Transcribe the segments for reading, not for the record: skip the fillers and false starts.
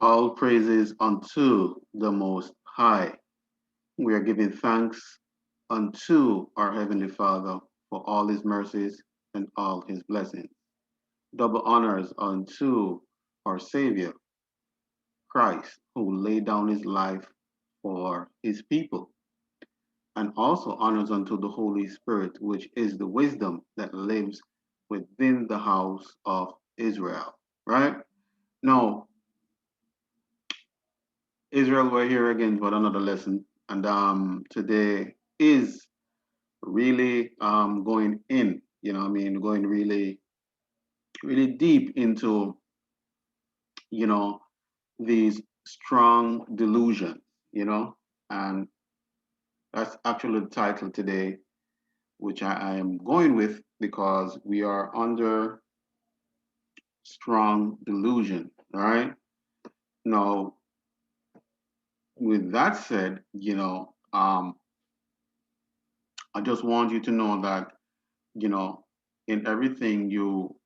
All praises unto the Most High. We are giving thanks unto our Heavenly Father for all His mercies and all His blessings. Double honors unto our Savior, Christ, who laid down His life for His people. And also honors unto the Holy Spirit, which is the wisdom that lives within the house of Israel. Right? Now, Israel, we're here again for another lesson. And today is really going in, going really, really deep into, you know, these strong delusions, and that's actually the title today, which I am going with because we are under strong delusion. All right. Now, with that said, I just want you to know that, you know, in everything you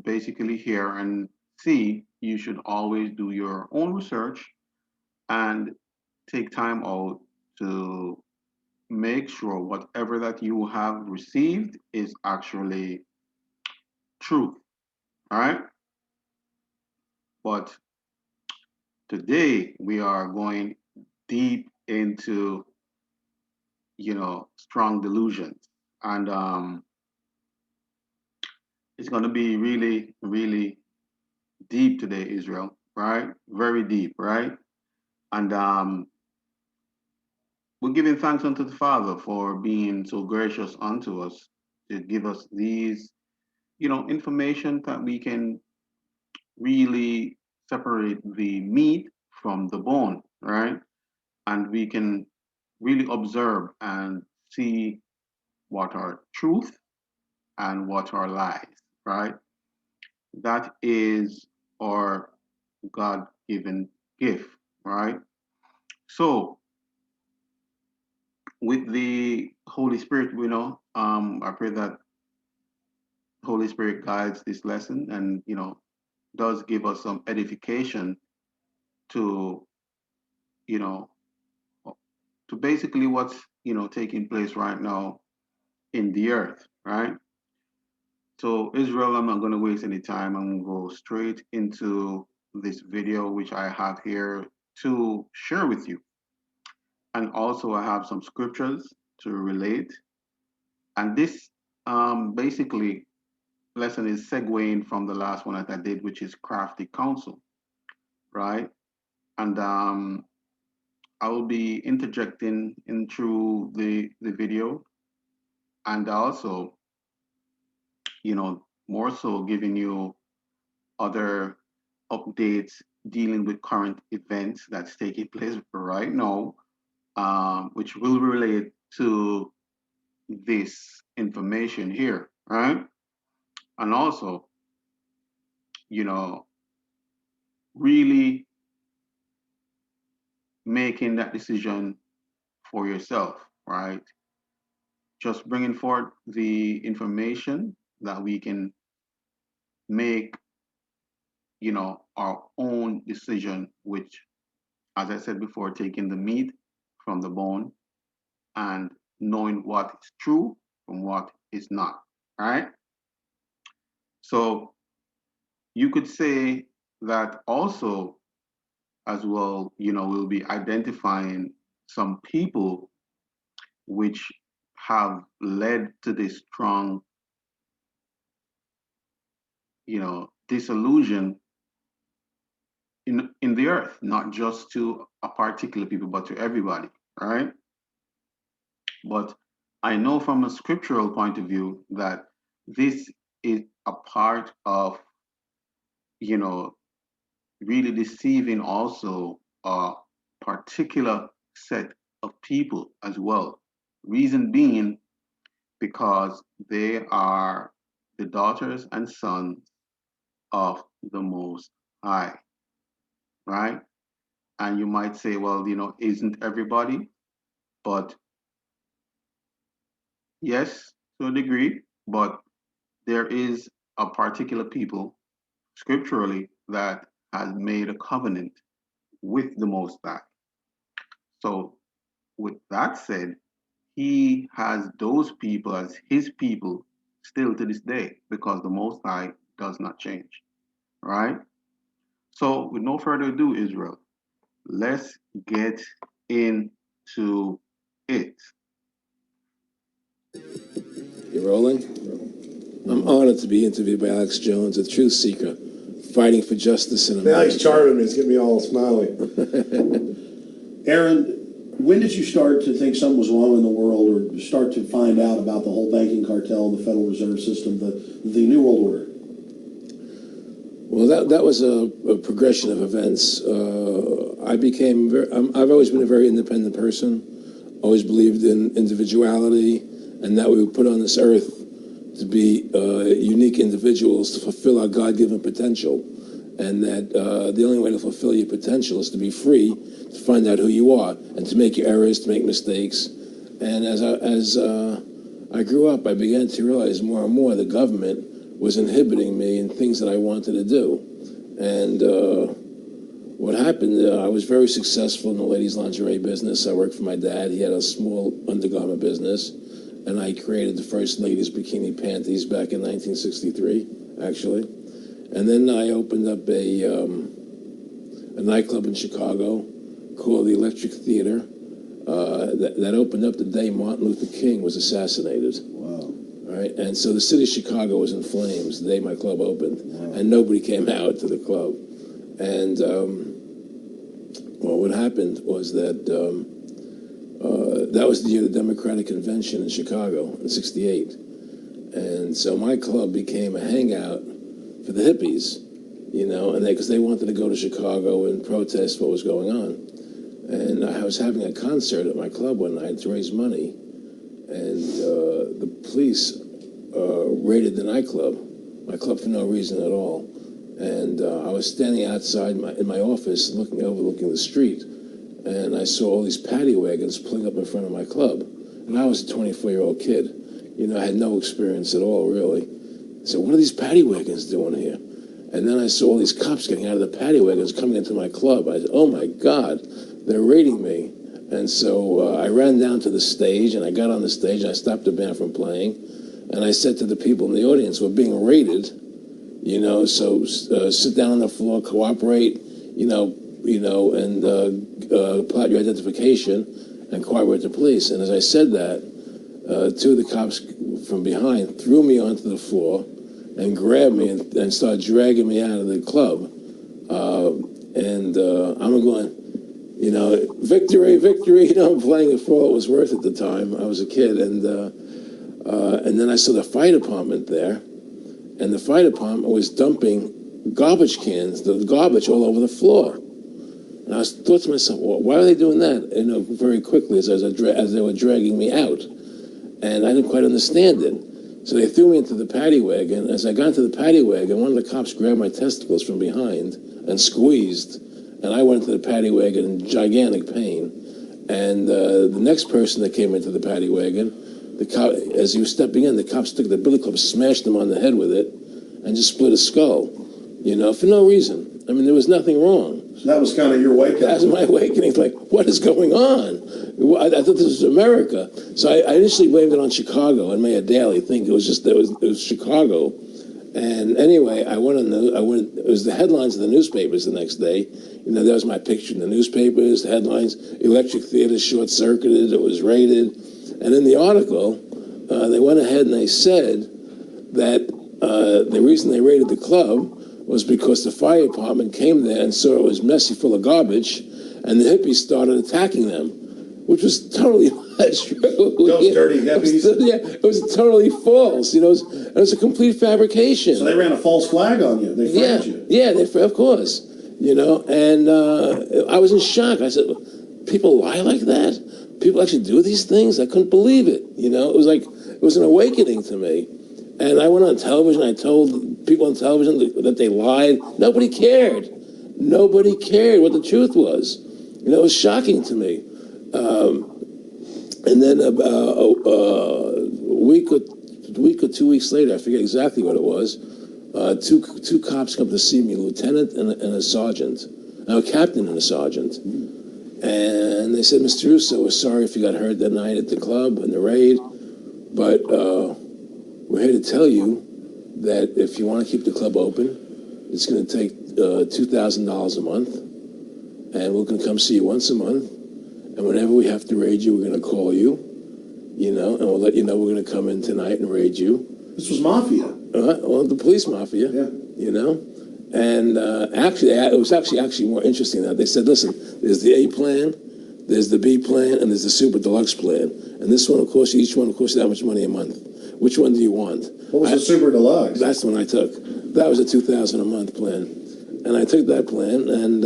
basically hear and see, you should always do your own research and take time out to make sure whatever that you have received is actually truth. All right. But today we are going deep into, strong delusions. And it's going to be really, really deep today, Israel, right? Very deep, right? And we're giving thanks unto the Father for being so gracious unto us to give us these, information that we can really separate the meat from the bone, right? And we can really observe and see what are truth and what are lies, right? That is our God given gift, right? So, with the Holy Spirit, I pray that Holy Spirit guides this lesson and, does give us some edification to, you know, to basically what's, taking place right now in the earth, right? So Israel, I'm not going to waste any time. I'm going to go straight into this video, which I have here to share with you. And also I have some scriptures to relate. And this basically lesson is segueing from the last one that I did, which is crafty counsel, right? And I will be interjecting in through the video and also, more so giving you other updates dealing with current events that's taking place right now, which will relate to this information here, right? And also, you know, really making that decision for yourself, right? Just bringing forth the information that we can make, our own decision, which, as I said before, taking the meat from the bone and knowing what is true from what is not, right? So you could say that also as well, we'll be identifying some people which have led to this strong, disillusion in the earth, not just to a particular people, but to everybody, right? But I know from a scriptural point of view that this is a part of, you know, really deceiving also a particular set of people as well. Reason being because they are the daughters and sons of the Most High, right? And you might say, well, isn't everybody? But yes, to a degree, but there is a particular people scripturally that has made a covenant with the Most High. So, with that said, he has those people as his people still to this day because the Most High does not change, right? So, with no further ado, Israel, let's get into it. You rolling? I'm honored to be interviewed by Alex Jones, a truth seeker, fighting for justice in America. Alex charming me. It's getting me all smiley. Aaron, when did you start to think something was wrong in the world, or start to find out about the whole banking cartel, the Federal Reserve System, the New World Order? Well, that was a progression of events. I've always been a very independent person, always believed in individuality, and that we were put on this earth to be unique individuals to fulfill our God-given potential, and that the only way to fulfill your potential is to be free, to find out who you are, and to make your errors, to make mistakes. And as I grew up, I began to realize more and more the government was inhibiting me in things that I wanted to do. And what happened, I was very successful in the ladies' lingerie business. I worked for my dad. He had a small undergarment business. And I created the first ladies' bikini panties back in 1963, actually. And then I opened up a nightclub in Chicago called the Electric Theater that opened up the day Martin Luther King was assassinated. Wow. All right, and so the city of Chicago was in flames the day my club opened, wow. And nobody came out to the club. And well, what happened was that that was the year of the Democratic Convention in Chicago in '68, and so my club became a hangout for the hippies, you know, and because they wanted to go to Chicago and protest what was going on. And I was having a concert at my club one night to raise money, and the police raided the nightclub, my club, for no reason at all. And I was standing outside in my office overlooking the street, and I saw all these paddy wagons pulling up in front of my club. And I was a 24-year-old kid. You know, I had no experience at all, really. So what are these paddy wagons doing here? And then I saw all these cops getting out of the paddy wagons coming into my club. I said, oh my God, they're raiding me. And so I ran down to the stage, and I got on the stage, and I stopped the band from playing. And I said to the people in the audience, we're being raided, you know, so sit down on the floor, cooperate, and plot your identification and cooperate with the police. And as I said that, two of the cops from behind threw me onto the floor and grabbed me and started dragging me out of the club. I'm going, you know, victory, victory. You know, I'm playing it for all it was worth at the time. I was a kid, and then I saw the fire department there, and the fire department was dumping garbage cans, the garbage all over the floor. And I thought to myself, well, why are they doing that? You know, very quickly as they were dragging me out, and I didn't quite understand it. So they threw me into the paddy wagon. As I got into the paddy wagon, one of the cops grabbed my testicles from behind and squeezed, and I went into the paddy wagon in gigantic pain. And the next person that came into the paddy wagon, the cop, as he was stepping in, the cops took the billy club, smashed him on the head with it, and just split his skull, you know, for no reason. I mean, there was nothing wrong. So that was kind of your wake up. That was my awakening. It's like, what is going on? I thought this was America. So I initially blamed it on Chicago and made a daily thing. It was Chicago. And anyway, it was the headlines of the newspapers the next day. You know, there was my picture in the newspapers, the headlines, Electric Theater short-circuited, it was raided. And in the article, they went ahead and they said that the reason they raided the club was because the fire department came there and saw it was messy, full of garbage, and the hippies started attacking them, which was totally not true. Those dirty hippies? It was totally false. You know, it was a complete fabrication. So they ran a false flag on you. They framed you. Yeah, of course. You know, and I was in shock. I said, people lie like that? People actually do these things? I couldn't believe it. You know, it was an awakening to me. And I went on television, I told people on television that they lied. Nobody cared. Nobody cared what the truth was. You know, it was shocking to me. And then a week or 2 weeks later, I forget exactly what it was, two cops come to see me, a lieutenant and a sergeant, a captain and a sergeant. And they said, Mr. Russo, we're sorry if you got hurt that night at the club and the raid, but we're here to tell you that if you want to keep the club open, it's going to take $2,000 a month, and we're going to come see you once a month, and whenever we have to raid you, we're going to call you, and we'll let you know we're going to come in tonight and raid you. This was mafia. Well, the police mafia, And actually, it was actually more interesting than that. They said, listen, there's the A plan, there's the B plan, and there's the super deluxe plan. And this one, of course, each one will cost you that much money a month. Which one do you want? What was the super deluxe? That's the one I took. That was a $2,000 a month plan. And I took that plan, and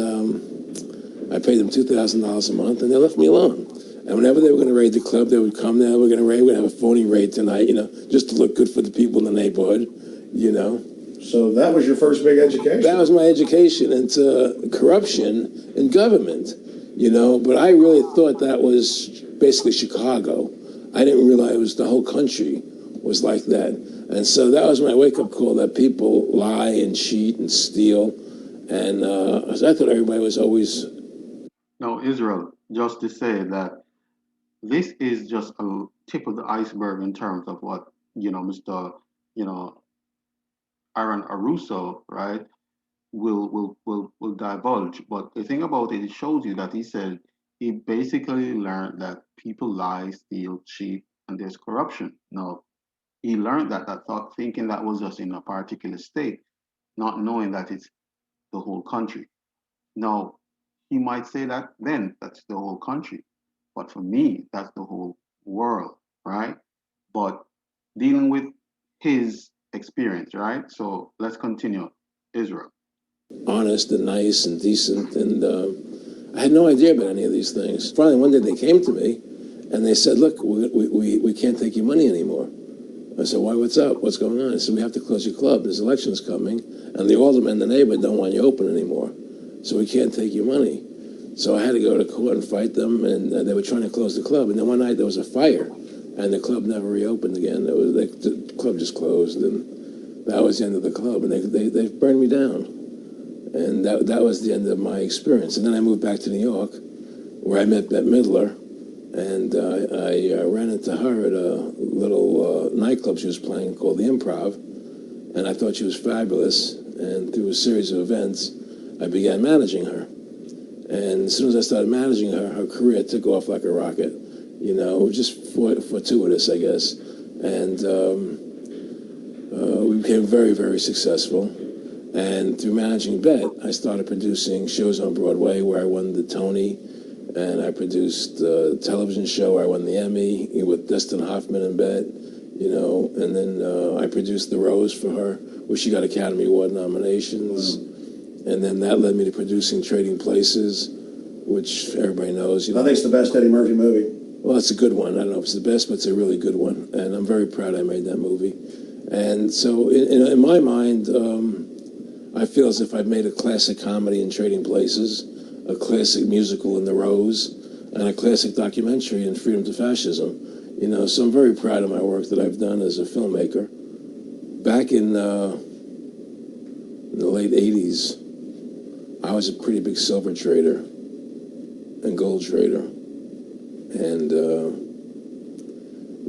I paid them $2,000 a month, and they left me alone. And whenever they were going to raid the club, they would come there, we're going to have a phony raid tonight, just to look good for the people in the neighborhood, So that was your first big education? That was my education into corruption in government, but I really thought that was basically Chicago. I didn't realize it was the whole country was like that. And so that was my wake-up call, that people lie and cheat and steal. And I thought everybody was always... Now, Israel, just to say that this is just a tip of the iceberg in terms of what, Mr. Aaron Arusso, right, will divulge. But the thing about it shows you that he said he basically learned that people lie, steal, cheat, and there's corruption. Now, he learned that thought, thinking that was just in a particular state, not knowing that it's the whole country. Now, he might say that then that's the whole country. But for me, that's the whole world, right? But dealing with his experience, right? So let's continue. Israel. Honest and nice and decent, and I had no idea about any of these things. Finally, one day they came to me, and they said, look, we can't take your money anymore. I said, why, what's up? What's going on? I said, we have to close your club. There's elections coming, and the aldermen in the neighborhood don't want you open anymore. So we can't take your money. So I had to go to court and fight them, and they were trying to close the club. And then one night there was a fire, and the club never reopened again. The club just closed, and that was the end of the club. And they burned me down. And that was the end of my experience. And then I moved back to New York, where I met Bette Midler, and I ran into her at a little nightclub she was playing called the Improv, and I thought she was fabulous. And through a series of events, I began managing her. And as soon as I started managing her, her career took off like a rocket. Just fortuitous, I guess. And we became very, very successful. And through managing Bette, I started producing shows on Broadway where I won the Tony, and I produced a television show where I won the Emmy with Dustin Hoffman and Bette, and then I produced The Rose for her, where she got Academy Award nominations. And then that led me to producing Trading Places, which everybody knows. I think it's the best Eddie Murphy movie. Well, it's a good one. I don't know if it's the best, but it's a really good one. And I'm very proud I made that movie. And so in my mind, I feel as if I've made a classic comedy in Trading Places, a classic musical in The Rose, and a classic documentary in Freedom to Fascism. So I'm very proud of my work that I've done as a filmmaker. Back in the late 80s, I was a pretty big silver trader and gold trader. And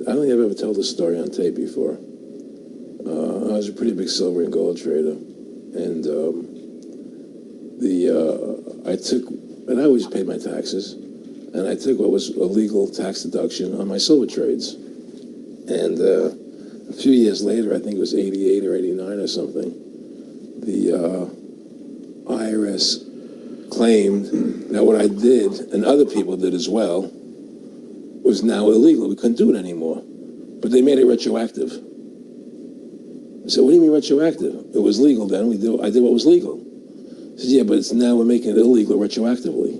I don't think I've ever told this story on tape before. I was a pretty big silver and gold trader. And I always paid my taxes, and I took what was a legal tax deduction on my silver trades. And a few years later, I think it was 88 or 89 or something, the IRS claimed that what I did, and other people did as well, was now illegal. We couldn't do it anymore. But they made it retroactive. I said, what do you mean retroactive? It was legal then. I did what was legal. I said, yeah, but now we're making it illegal retroactively.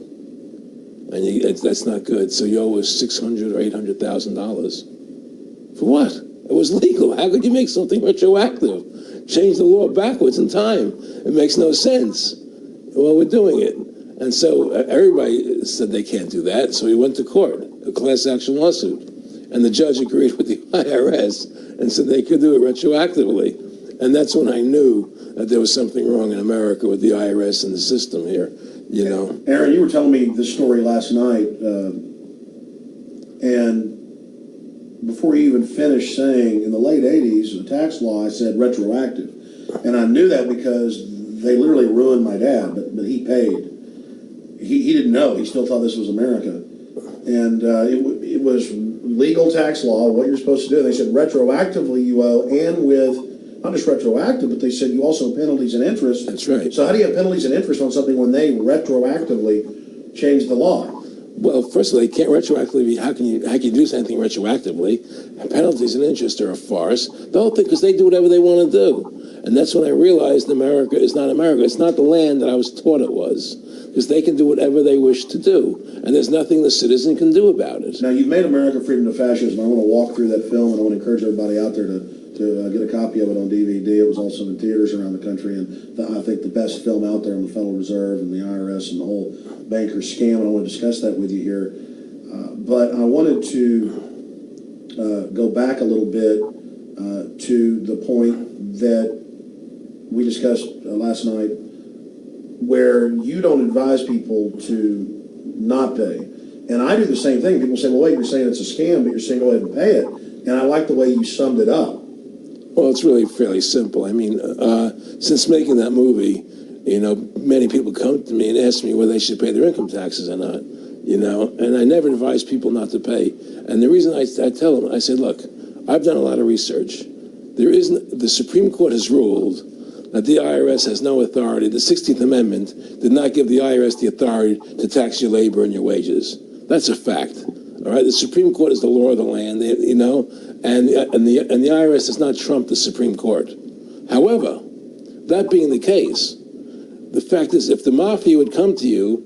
And that's not good. So you owe us $600,000 or $800,000. For what? It was legal. How could you make something retroactive? Change the law backwards in time. It makes no sense. Well, we're doing it. And so everybody said they can't do that. So we went to court, a class action lawsuit. And the judge agreed with the IRS and said they could do it retroactively. And that's when I knew that there was something wrong in America with the IRS and the system here, you know. Aaron, you were telling me this story last night, and before you even finished saying, in the late 80s, the tax law, I said retroactive. And I knew that because they literally ruined my dad, but he paid. He didn't know. He still thought this was America. And it was legal tax law, what you're supposed to do. They said retroactively you owe, and with, not just retroactive, but they said you also have penalties and interest. That's right. So how do you have penalties and interest on something when they retroactively changed the law? Well, first of all, they can't retroactively. How can you do something retroactively? Penalties and interest are a farce. The whole thing, because they do whatever they want to do. And that's when I realized America is not America. It's not the land that I was taught it was. Because they can do whatever they wish to do. And there's nothing the citizen can do about it. Now, you've made America Freedom to Fascism. I want to walk through that film, and I want to encourage everybody out there to get a copy of it on DVD. It was also in theaters around the country, and I think the best film out there on the Federal Reserve and the IRS and the whole banker scam, and I want to discuss that with you here. But I wanted to go back a little bit to the point that we discussed last night, where you don't advise people to not pay. And I do the same thing. People say, well, wait, you're saying it's a scam, but you're saying go ahead and pay it. And I like the way you summed it up. Well, it's really fairly simple. I mean, since making that movie, you know, many people come to me and ask me whether they should pay their income taxes or not, you know, and I never advise people not to pay. And the reason I tell them, I said, look, I've done a lot of research. The Supreme Court has ruled that the IRS has no authority. The 16th Amendment did not give the IRS the authority to tax your labor and your wages. That's a fact. All right, the Supreme Court is the law of the land, you know, and the IRS does not trump the Supreme Court. However, that being the case, the fact is, if the mafia would come to you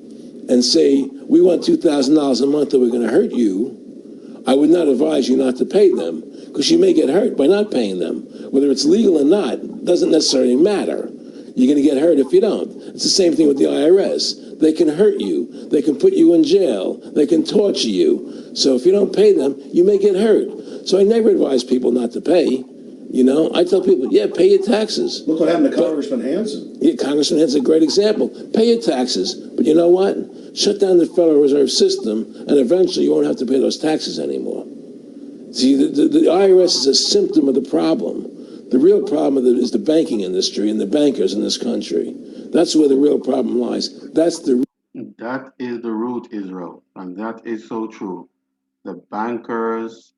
and say, we want $2,000 a month or we're going to hurt you, I would not advise you not to pay them, because you may get hurt by not paying them. Whether it's legal or not doesn't necessarily matter. You're going to get hurt if you don't. It's the same thing with the IRS. They can hurt you. They can put you in jail. They can torture you. So if you don't pay them, you may get hurt. So I never advise people not to pay. You know, I tell people, yeah, pay your taxes. Look what happened to Congressman Hansen. Yeah, Congressman Hansen's a great example. Pay your taxes. But you know what? Shut down the Federal Reserve System, and eventually you won't have to pay those taxes anymore. See, the IRS is a symptom of the problem. The real problem is the banking industry and the bankers in this country. That's where the real problem lies. That is the root, Israel, and that is so true. The bankers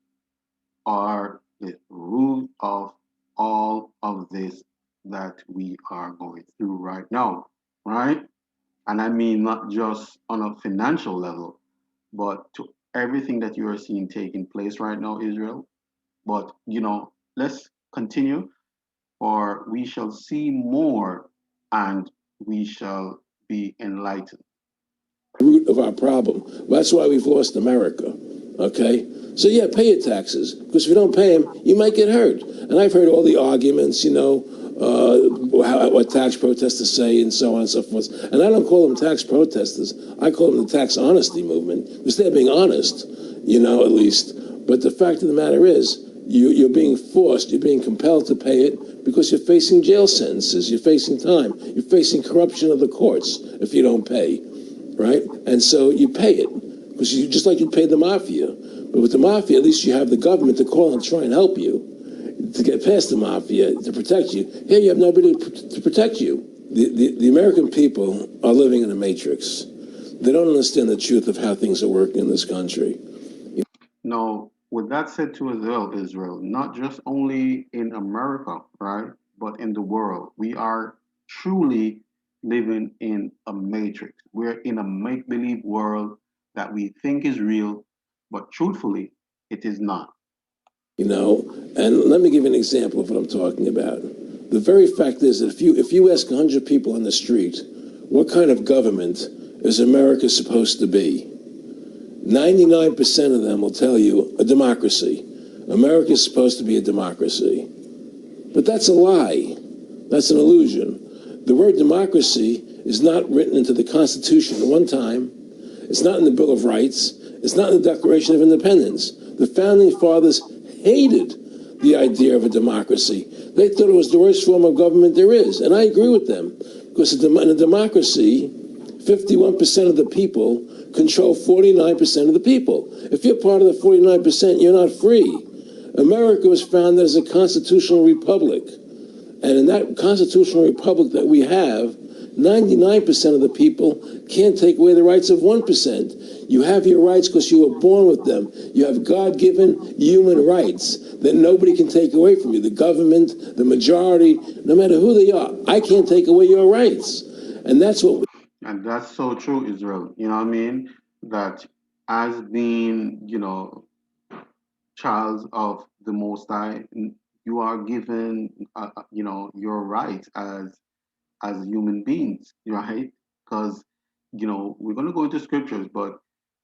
are the root of all of this that we are going through right now, right? And I mean not just on a financial level, but to everything that you are seeing taking place right now, Israel. But, you know, let's continue, or we shall see more and we shall be enlightened. Root of our problem. That's why we've lost America, okay? So yeah, pay your taxes, because if you don't pay them, you might get hurt. And I've heard all the arguments, you know, what tax protesters say and so on and so forth. And I don't call them tax protesters. I call them the tax honesty movement, because they're being honest, you know, at least. But the fact of the matter is, you're being forced, you're being compelled to pay it because you're facing jail sentences, you're facing time, you're facing corruption of the courts if you don't pay, right? And so you pay it, because you just like you pay the mafia. But with the mafia, at least you have the government to call and try and help you to get past the mafia, to protect you. Here you have nobody to protect you. The American people are living in a matrix. They don't understand the truth of how things are working in this country. No. With that said too as well, Israel, not just only in America, right, but in the world, we are truly living in a matrix. We're in a make-believe world that we think is real, but truthfully, it is not. You know, and let me give you an example of what I'm talking about. The very fact is that if you ask 100 people on the street, what kind of government is America supposed to be? 99% of them will tell you a democracy. America is supposed to be a democracy. But that's a lie. That's an illusion. The word democracy is not written into the Constitution at one time. It's not in the Bill of Rights. It's not in the Declaration of Independence. The Founding Fathers hated the idea of a democracy. They thought it was the worst form of government there is, and I agree with them, because in a democracy, 51% of the people control 49% of the people. If you're part of the 49%, you're not free. America was founded as a constitutional republic, and in that constitutional republic that we have, 99% of the people can't take away the rights of 1%. You have your rights because you were born with them. You have God-given human rights that nobody can take away from you. The government, the majority, no matter who they are, I can't take away your rights. And that's what And that's so true, Israel. You know what I mean? That as being, child of the Most High, you are given, your rights as human beings, right? Because, we're going to go into scriptures, but,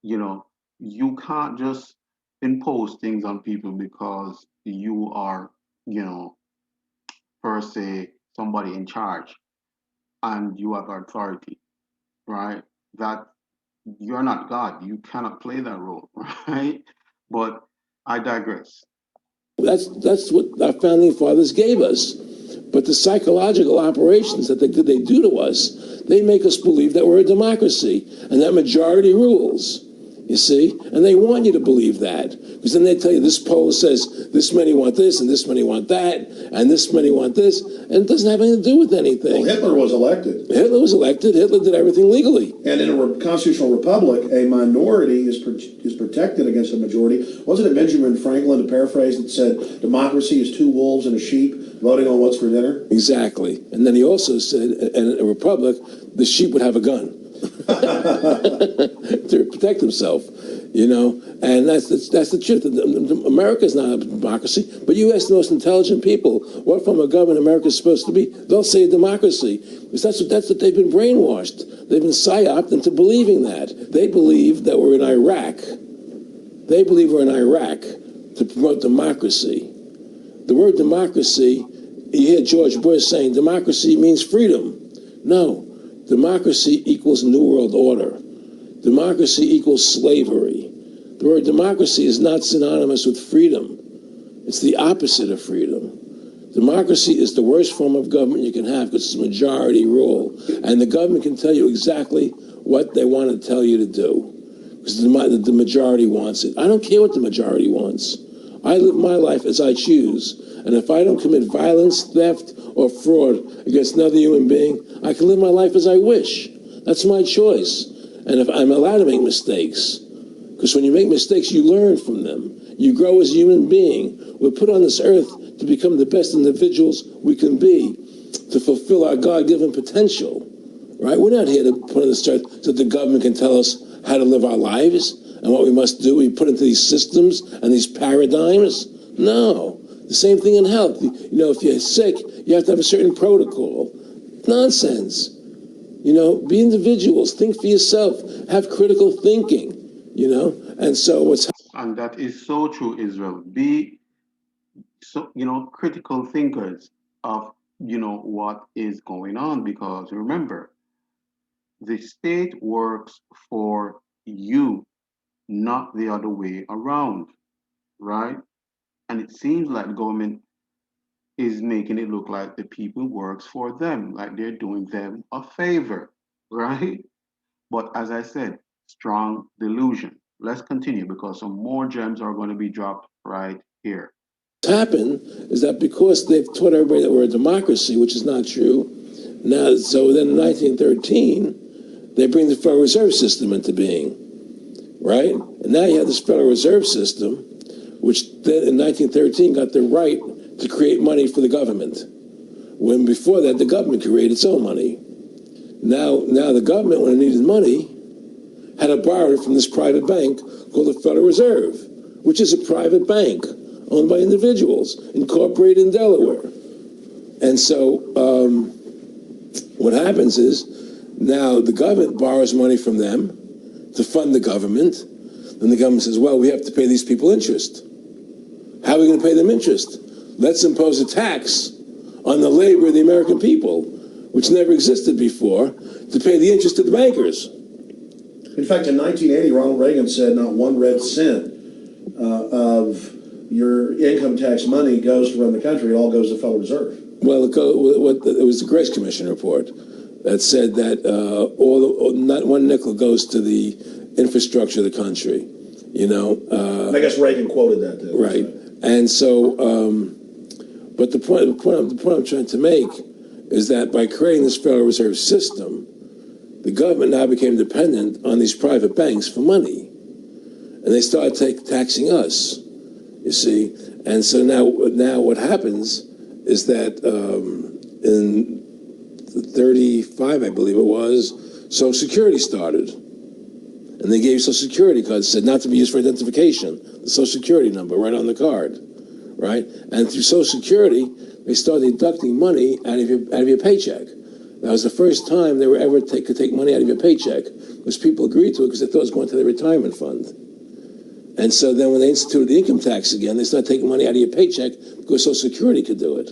you can't just impose things on people because you are, per se, somebody in charge and you have authority, right? That you're not God. You cannot play that role, right? But I digress. that's what our founding fathers gave us. But the psychological operations that they do to us, they make us believe that we're a democracy and that majority rules. You see? And they want you to believe that. Because then they tell you this poll says this many want this and this many want that and this many want this. And it doesn't have anything to do with anything. Well, Hitler was elected. Hitler was elected. Hitler did everything legally. And in a constitutional republic, a minority is protected against a majority. Wasn't it Benjamin Franklin, to paraphrase, that said democracy is two wolves and a sheep voting on what's for dinner? Exactly. And then he also said in a republic, the sheep would have a gun. To protect himself, and that's the truth. America is not a democracy, but you ask the most intelligent people what form of government America is supposed to be, they'll say a democracy, because that's what they've been brainwashed. They've been psyoped into believing that. They believe that we're in Iraq. They believe we're in Iraq to promote democracy. The word democracy, you hear George Bush saying democracy means freedom. No. Democracy equals New World Order. Democracy equals slavery. The word democracy is not synonymous with freedom. It's the opposite of freedom. Democracy is the worst form of government you can have because it's majority rule. And the government can tell you exactly what they want to tell you to do because the majority wants it. I don't care what the majority wants. I live my life as I choose. And if I don't commit violence, theft, or fraud against another human being, I can live my life as I wish. That's my choice. And if I'm allowed to make mistakes, because when you make mistakes, you learn from them. You grow as a human being. We're put on this earth to become the best individuals we can be, to fulfill our God-given potential, right? We're not here to put on this earth so that the government can tell us how to live our lives and what we must do. We put into these systems and these paradigms. No. The same thing in health. If you're sick, you have to have a certain protocol. Nonsense. Be individuals. Think for yourself. Have critical thinking. And so and that is so true, Israel. Be critical thinkers of what is going on, because remember, the state works for you, not the other way around, right? And it seems like the government is making it look like the people works for them, like they're doing them a favor, right? But as I said, strong delusion. Let's continue because some more gems are going to be dropped right here. what's happened is that because they've taught everybody that we're a democracy, which is not true, now, so then in 1913, they bring the Federal Reserve System into being, right? And now you have this Federal Reserve System, which then in 1913 got the right to create money for the government. When before that, the government created its own money. Now the government, when it needed money, had to borrow it from this private bank called the Federal Reserve, which is a private bank owned by individuals, incorporated in Delaware. And so what happens is now the government borrows money from them to fund the government. Then the government says, well, we have to pay these people interest. How are we going to pay them interest? Let's impose a tax on the labor of the American people, which never existed before, to pay the interest to the bankers. In fact, in 1980, Ronald Reagan said not one red cent of your income tax money goes to run the country. It all goes to the Federal Reserve. Well, it was the Grace Commission report that said that not one nickel goes to the infrastructure of the country. I guess Reagan quoted that too. Right. And so, but the point I'm trying to make is that by creating this Federal Reserve System, the government now became dependent on these private banks for money. And they started taxing us, you see. And so now what happens is that in 35, I believe it was, Social Security started. And they gave Social Security cards, said not to be used for identification, the Social Security number right on the card, right? And through Social Security, they started deducting money out of your paycheck. That was the first time they were ever could take money out of your paycheck, because people agreed to it because they thought it was going to their retirement fund. And so then when they instituted the income tax again, they started taking money out of your paycheck because Social Security could do it.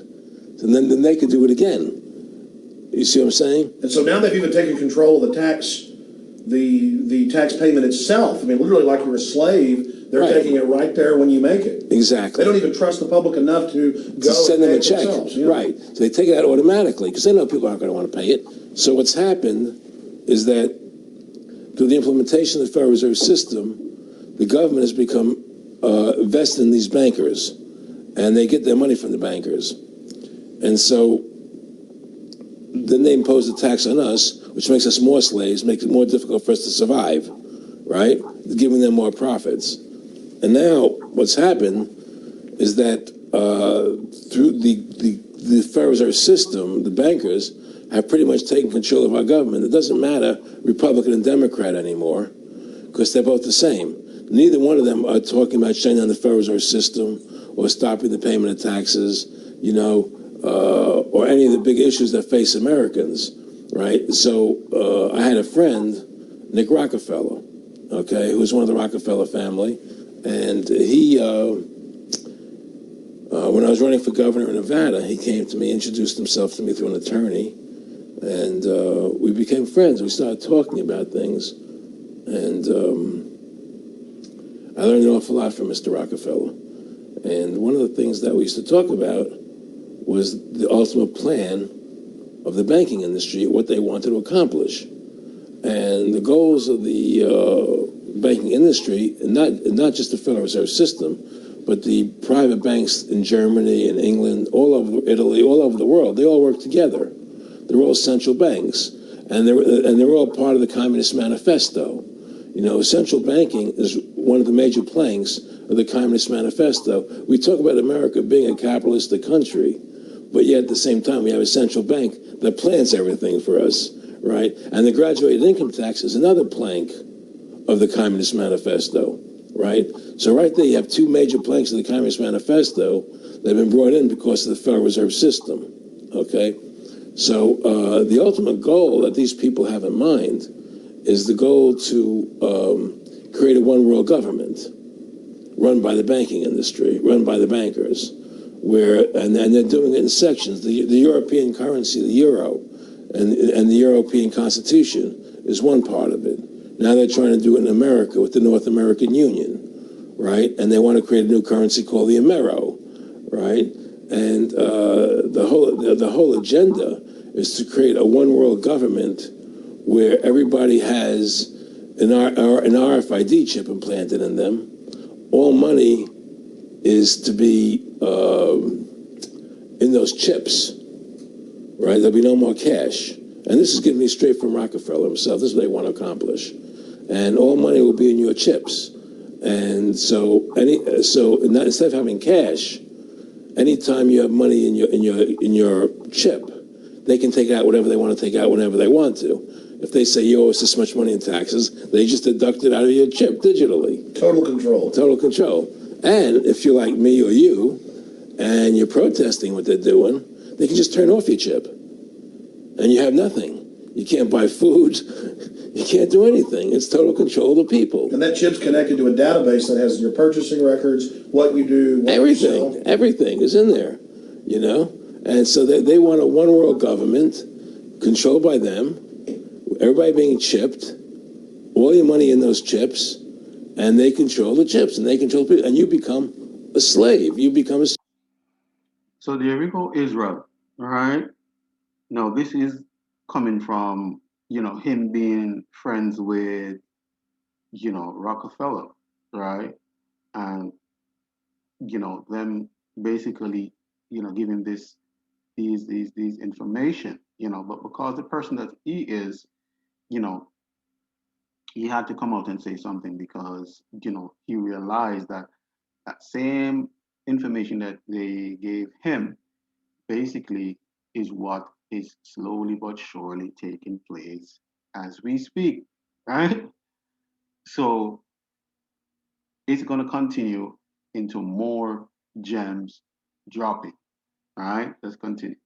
And then they could do it again. You see what I'm saying? And so now they've even taken control of the tax payment itself. I mean, literally like you're a slave, they're taking it right there when you make it. Exactly. They don't even trust the public enough to go send them a check. Yeah. Right. So they take it out automatically because they know people aren't going to want to pay it. So what's happened is that through the implementation of the Federal Reserve System, the government has become vested in these bankers, and they get their money from the bankers. And so then they impose a tax on us, which makes us more slaves, makes it more difficult for us to survive, right? Giving them more profits. And now what's happened is that through the Federal Reserve System, the bankers have pretty much taken control of our government. It doesn't matter Republican and Democrat anymore, because they're both the same. Neither one of them are talking about shutting down the Federal Reserve System or stopping the payment of taxes, or any of the big issues that face Americans, right? So I had a friend, Nick Rockefeller, okay, who was one of the Rockefeller family, and he, when I was running for governor in Nevada, he came to me, introduced himself to me through an attorney, and we became friends. We started talking about things, and I learned an awful lot from Mr. Rockefeller. And one of the things that we used to talk about was the ultimate plan of the banking industry, what they wanted to accomplish. And the goals of the banking industry, and not just the Federal Reserve System, but the private banks in Germany and England, all over Italy, all over the world, they all work together. They're all central banks, and they're all part of the Communist Manifesto. Central banking is one of the major planks of the Communist Manifesto. We talk about America being a capitalistic country, but yet at the same time we have a central bank that plans everything for us, right? And the graduated income tax is another plank of the Communist Manifesto, right? So right there you have two major planks of the Communist Manifesto that have been brought in because of the Federal Reserve System, okay? So the ultimate goal that these people have in mind is the goal to create a one-world government run by the banking industry, run by the bankers, and they're doing it in sections. The European currency, the euro, and the European Constitution is one part of it. Now they're trying to do it in America with the North American Union, right? And they want to create a new currency called the Amero, right? And the whole agenda is to create a one-world government where everybody has an RFID chip implanted in them. All money is to be in those chips, right? There'll be no more cash. And this is given me straight from Rockefeller himself. This is what they want to accomplish. And all money will be in your chips. And so instead of having cash, anytime you have money in your chip, they can take out whatever they want to take out whenever they want to. If they say you owe us this much money in taxes, they just deduct it out of your chip digitally. Total control. Total control. And if you're like me or you, and you're protesting what they're doing, they can just turn off your chip. And you have nothing. You can't buy food. You can't do anything. It's total control of the people. And that chip's connected to a database that has your purchasing records, what you do, what you sell. Everything is in there, And so they want a one-world government controlled by them, everybody being chipped, all your money in those chips, and they control the chips, and they control people, and you become a slave. You become a. So there we go, Israel. All right. Now this is coming from, him being friends with, Rockefeller, right? And, them basically, giving these information, but because the person that he is, you know, he had to come out and say something because, he realized that that same information that they gave him basically is what is slowly but surely taking place as we speak, right? So it's going to continue into more gems dropping. All right, let's continue.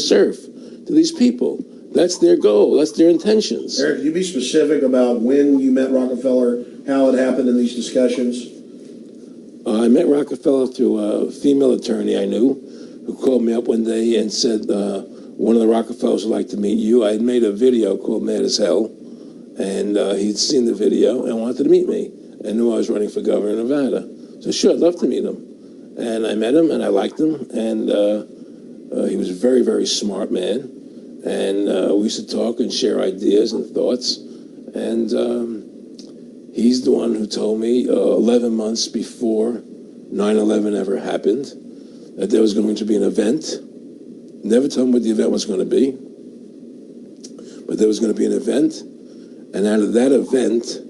Serve to these people. That's their goal. That's their intentions. Eric, can you be specific about when you met Rockefeller, how it happened in these discussions? I met Rockefeller through a female attorney I knew who called me up one day and said, one of the Rockefellers would like to meet you. I had made a video called Mad as Hell, and he'd seen the video and wanted to meet me and knew I was running for governor of Nevada. So sure, I'd love to meet him. And I met him, and I liked him, and he was a very, very smart man. And we used to talk and share ideas and thoughts. And he's the one who told me 11 months before 9/11 ever happened that there was going to be an event. Never told me what the event was going to be, but there was going to be an event. And out of that event,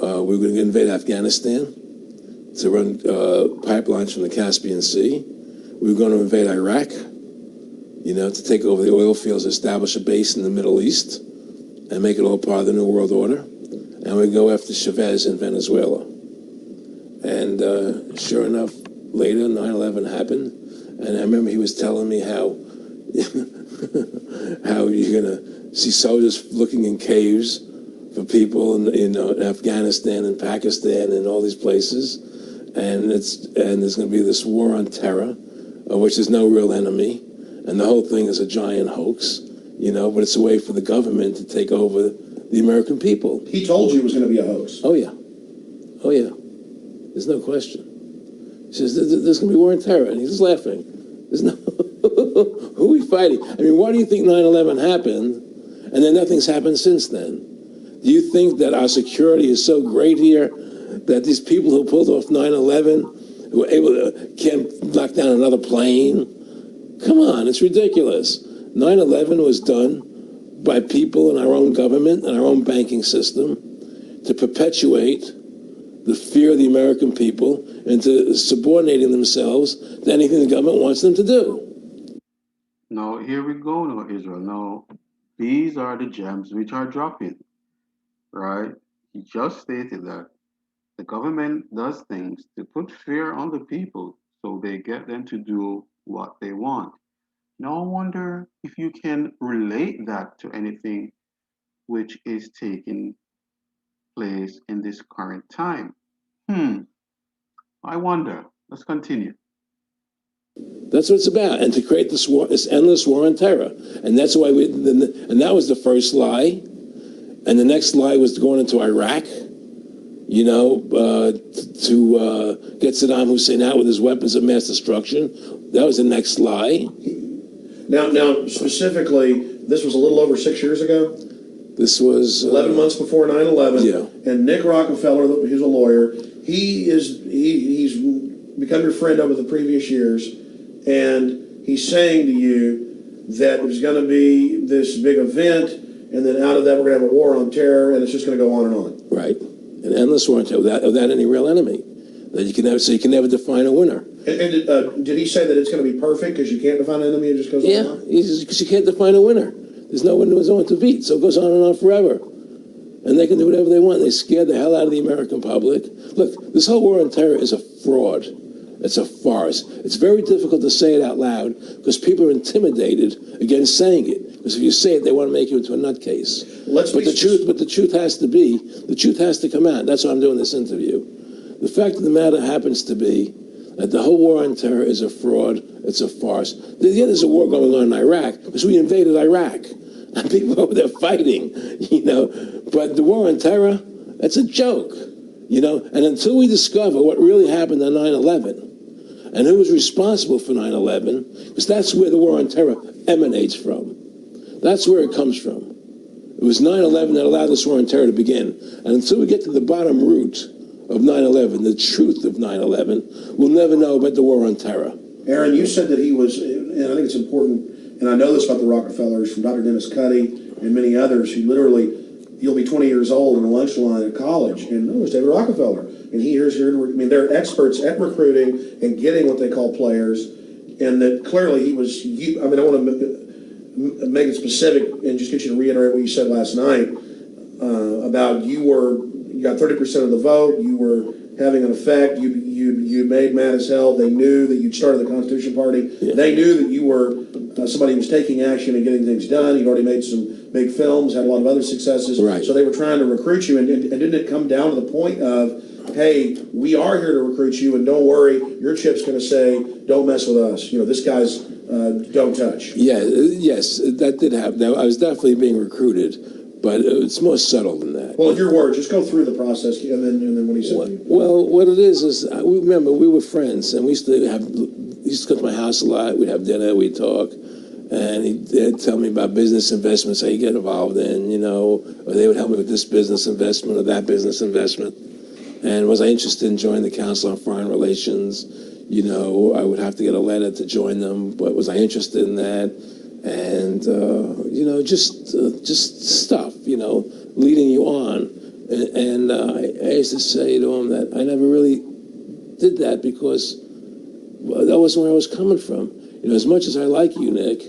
we were going to invade Afghanistan to run pipelines from the Caspian Sea. We were going to invade Iraq, to take over the oil fields, establish a base in the Middle East, and make it all part of the New World Order. And we'd go after Chavez in Venezuela. And sure enough, later, 9/11 happened. And I remember he was telling me how how you're going to see soldiers looking in caves for people in Afghanistan and Pakistan and all these places. And there's going to be this war on terror, of which there's no real enemy. And the whole thing is a giant hoax, but it's a way for the government to take over the American people. He told you it was going to be a hoax. Oh, yeah. Oh, yeah. There's no question. He says, there's going to be war on terror. And he's just laughing. There's no... Who are we fighting? I mean, why do you think 9/11 happened and then nothing's happened since then? Do you think that our security is so great here that these people who pulled off 9/11 who were able to can't knock down another plane? Come on, it's ridiculous. 9/11 was done by people in our own government and our own banking system to perpetuate the fear of the American people into subordinating themselves to anything the government wants them to do. Now, here we go, now, Israel. Now, these are the gems which are dropping, right? He just stated that the government does things to put fear on the people so they get them to do what they want. Now, I wonder if you can relate that to anything which is taking place in this current time. I wonder. Let's continue. That's what it's about, and to create this war, this endless war on terror, and that's why and that was the first lie, and the next lie was going into Iraq, to get Saddam Hussein out with his weapons of mass destruction. That was the next lie. Now, specifically, this was a little over 6 years ago. This was 11 months before 9/11. Yeah. And Nick Rockefeller, who's a lawyer, he's become your friend over the previous years, and he's saying to you that there's going to be this big event, and then out of that we're going to have a war on terror, and it's just going to go on and on. Right, an endless war on terror without any real enemy. That you can never define a winner. And did he say that it's going to be perfect because you can't define an enemy? It just goes on and on? Yeah, because you can't define a winner. There's no one to beat, so it goes on and on forever. And they can do whatever they want. They scare the hell out of the American public. Look, this whole war on terror is a fraud. It's a farce. It's very difficult to say it out loud because people are intimidated against saying it. Because if you say it, they want to make you into a nutcase. But the truth has to come out. That's why I'm doing this interview. The fact of the matter happens to be that the whole war on terror is a fraud. It's a farce. Yeah, there's a war going on in Iraq because we invaded Iraq. And people over there fighting, But the war on terror, that's a joke. You know, and until we discover what really happened on 9/11 and who was responsible for 9/11, because that's where the war on terror emanates from. That's where it comes from. It was 9/11 that allowed this war on terror to begin. And until we get to the bottom root of 9/11, the truth of 9/11, we'll never know about the war on terror. Aaron, you said that he was, and I think it's important, and I know this about the Rockefellers from Dr. Dennis Cuddy and many others who literally, you'll be 20 years old in a lunch line at college, and it was David Rockefeller. And they're experts at recruiting and getting what they call players, and that clearly he was, I want to make it specific and just get you to reiterate what you said last night about you got 30% of the vote, you were having an effect, you made mad as hell, they knew that you'd started the Constitution Party, they knew that you were somebody who was taking action and getting things done, you'd already made some big films, had a lot of other successes, right. So they were trying to recruit you, and didn't it come down to the point of, hey, we are here to recruit you, and don't worry, your chip's going to say, don't mess with us, this guy's don't touch. Yeah, yes, that did happen. I was definitely being recruited, but it's more subtle than that. Well, in your words, just go through the process, and then what he said. Well, what it is remember we were friends, and we used to come to my house a lot. We'd have dinner, we'd talk, and he'd tell me about business investments, how you get involved in, or they would help me with this business investment or that business investment. And was I interested in joining the Council on Foreign Relations? I would have to get a letter to join them, but was I interested in that? And, just stuff, leading you on. And I used to say to him that I never really did that because that wasn't where I was coming from. As much as I like you, Nick,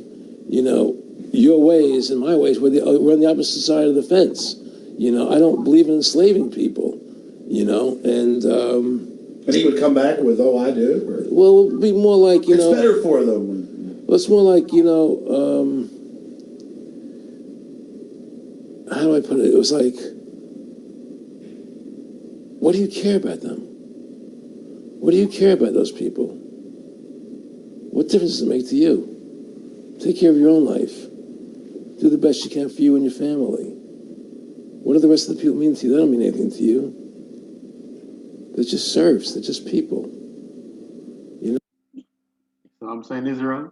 your ways and my ways, we're on the opposite side of the fence. I don't believe in enslaving people, and he would come back with, oh, I do? Or? Well, it would be more like, it's better for them. Well, it's more like, how do I put it? It was like, what do you care about them? What do you care about those people? What difference does it make to you? Take care of your own life. Do the best you can for you and your family. What do the rest of the people mean to you? They don't mean anything to you. They're just serfs. They're just people. So I'm saying, Israel.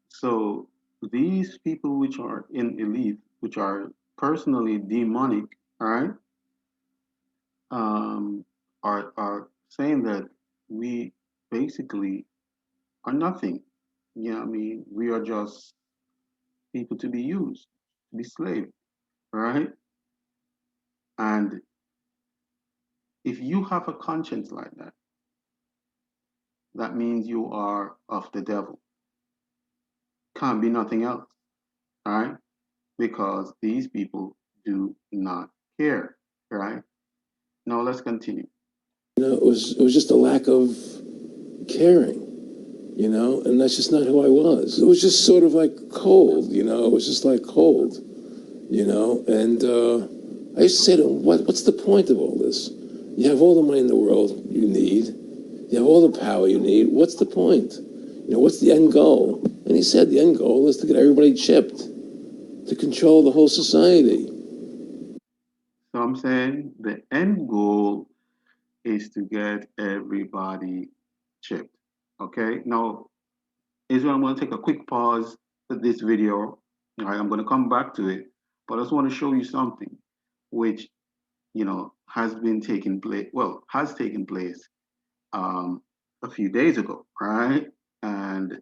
So these people which are in elite, which are personally demonic, all right, are saying that we basically are nothing. We are just people to be used, to be slaves, right? And if you have a conscience like that, that means you are of the devil. Can't be nothing else, all right? Because these people do not care, right? Now let's continue. It was just a lack of caring, and that's just not who I was. It was just sort of like cold, it was just like cold, and I used to say to him, what's the point of all this? You have all the money in the world you need. You have all the power you need. What's the point? What's the end goal? And he said the end goal is to get everybody chipped, to control the whole society. So I'm saying the end goal is to get everybody chipped. Okay. Now, Israel, I'm going to take a quick pause to this video. All right, I'm going to come back to it, but I just want to show you something which has been taking place. Well, has taken place a few days ago, right? And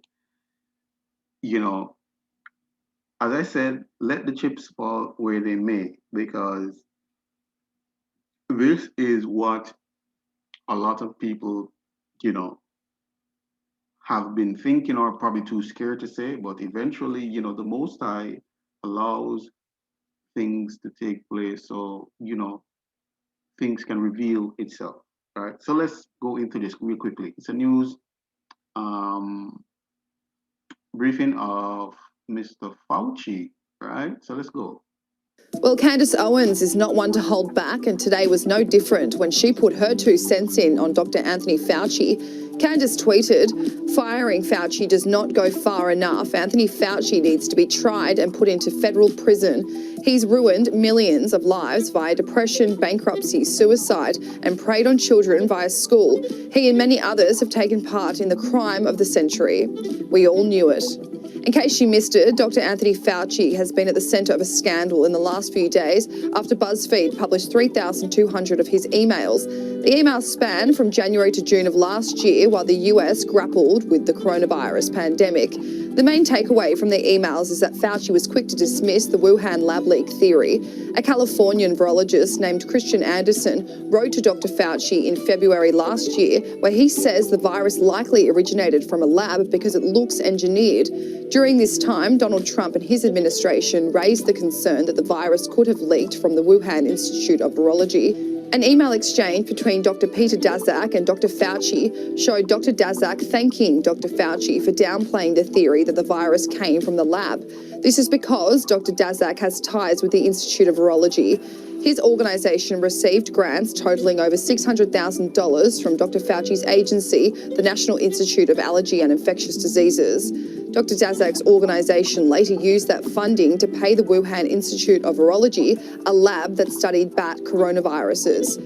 as I said, let the chips fall where they may, because this is what a lot of people, you know, have been thinking or probably too scared to say, but eventually, the Most High allows things to take place so, things can reveal itself. All right. So let's go into this real quickly. It's a news um, briefing of Mr. Fauci, right? So let's go. Well, Candace Owens is not one to hold back, and today was no different when she put her 2 cents in on Dr. Anthony Fauci. Candace tweeted, "Firing Fauci does not go far enough. Anthony Fauci needs to be tried and put into federal prison. He's ruined millions of lives via depression, bankruptcy, suicide, and preyed on children via school. He and many others have taken part in the crime of the century. We all knew it." In case you missed it, Dr. Anthony Fauci has been at the centre of a scandal in the last few days after BuzzFeed published 3,200 of his emails. The emails span from January to June of last year while the US grappled with the coronavirus pandemic. The main takeaway from the emails is that Fauci was quick to dismiss the Wuhan lab leak theory. A Californian virologist named Christian Anderson wrote to Dr. Fauci in February last year where he says the virus likely originated from a lab because it looks engineered. During this time, Donald Trump and his administration raised the concern that the virus could have leaked from the Wuhan Institute of Virology. An email exchange between Dr. Peter Daszak and Dr. Fauci showed Dr. Daszak thanking Dr. Fauci for downplaying the theory that the virus came from the lab. This is because Dr. Daszak has ties with the Institute of Virology. His organisation received grants totalling over $600,000 from Dr. Fauci's agency, the National Institute of Allergy and Infectious Diseases. Dr. Daszak's organisation later used that funding to pay the Wuhan Institute of Virology, a lab that studied bat coronaviruses.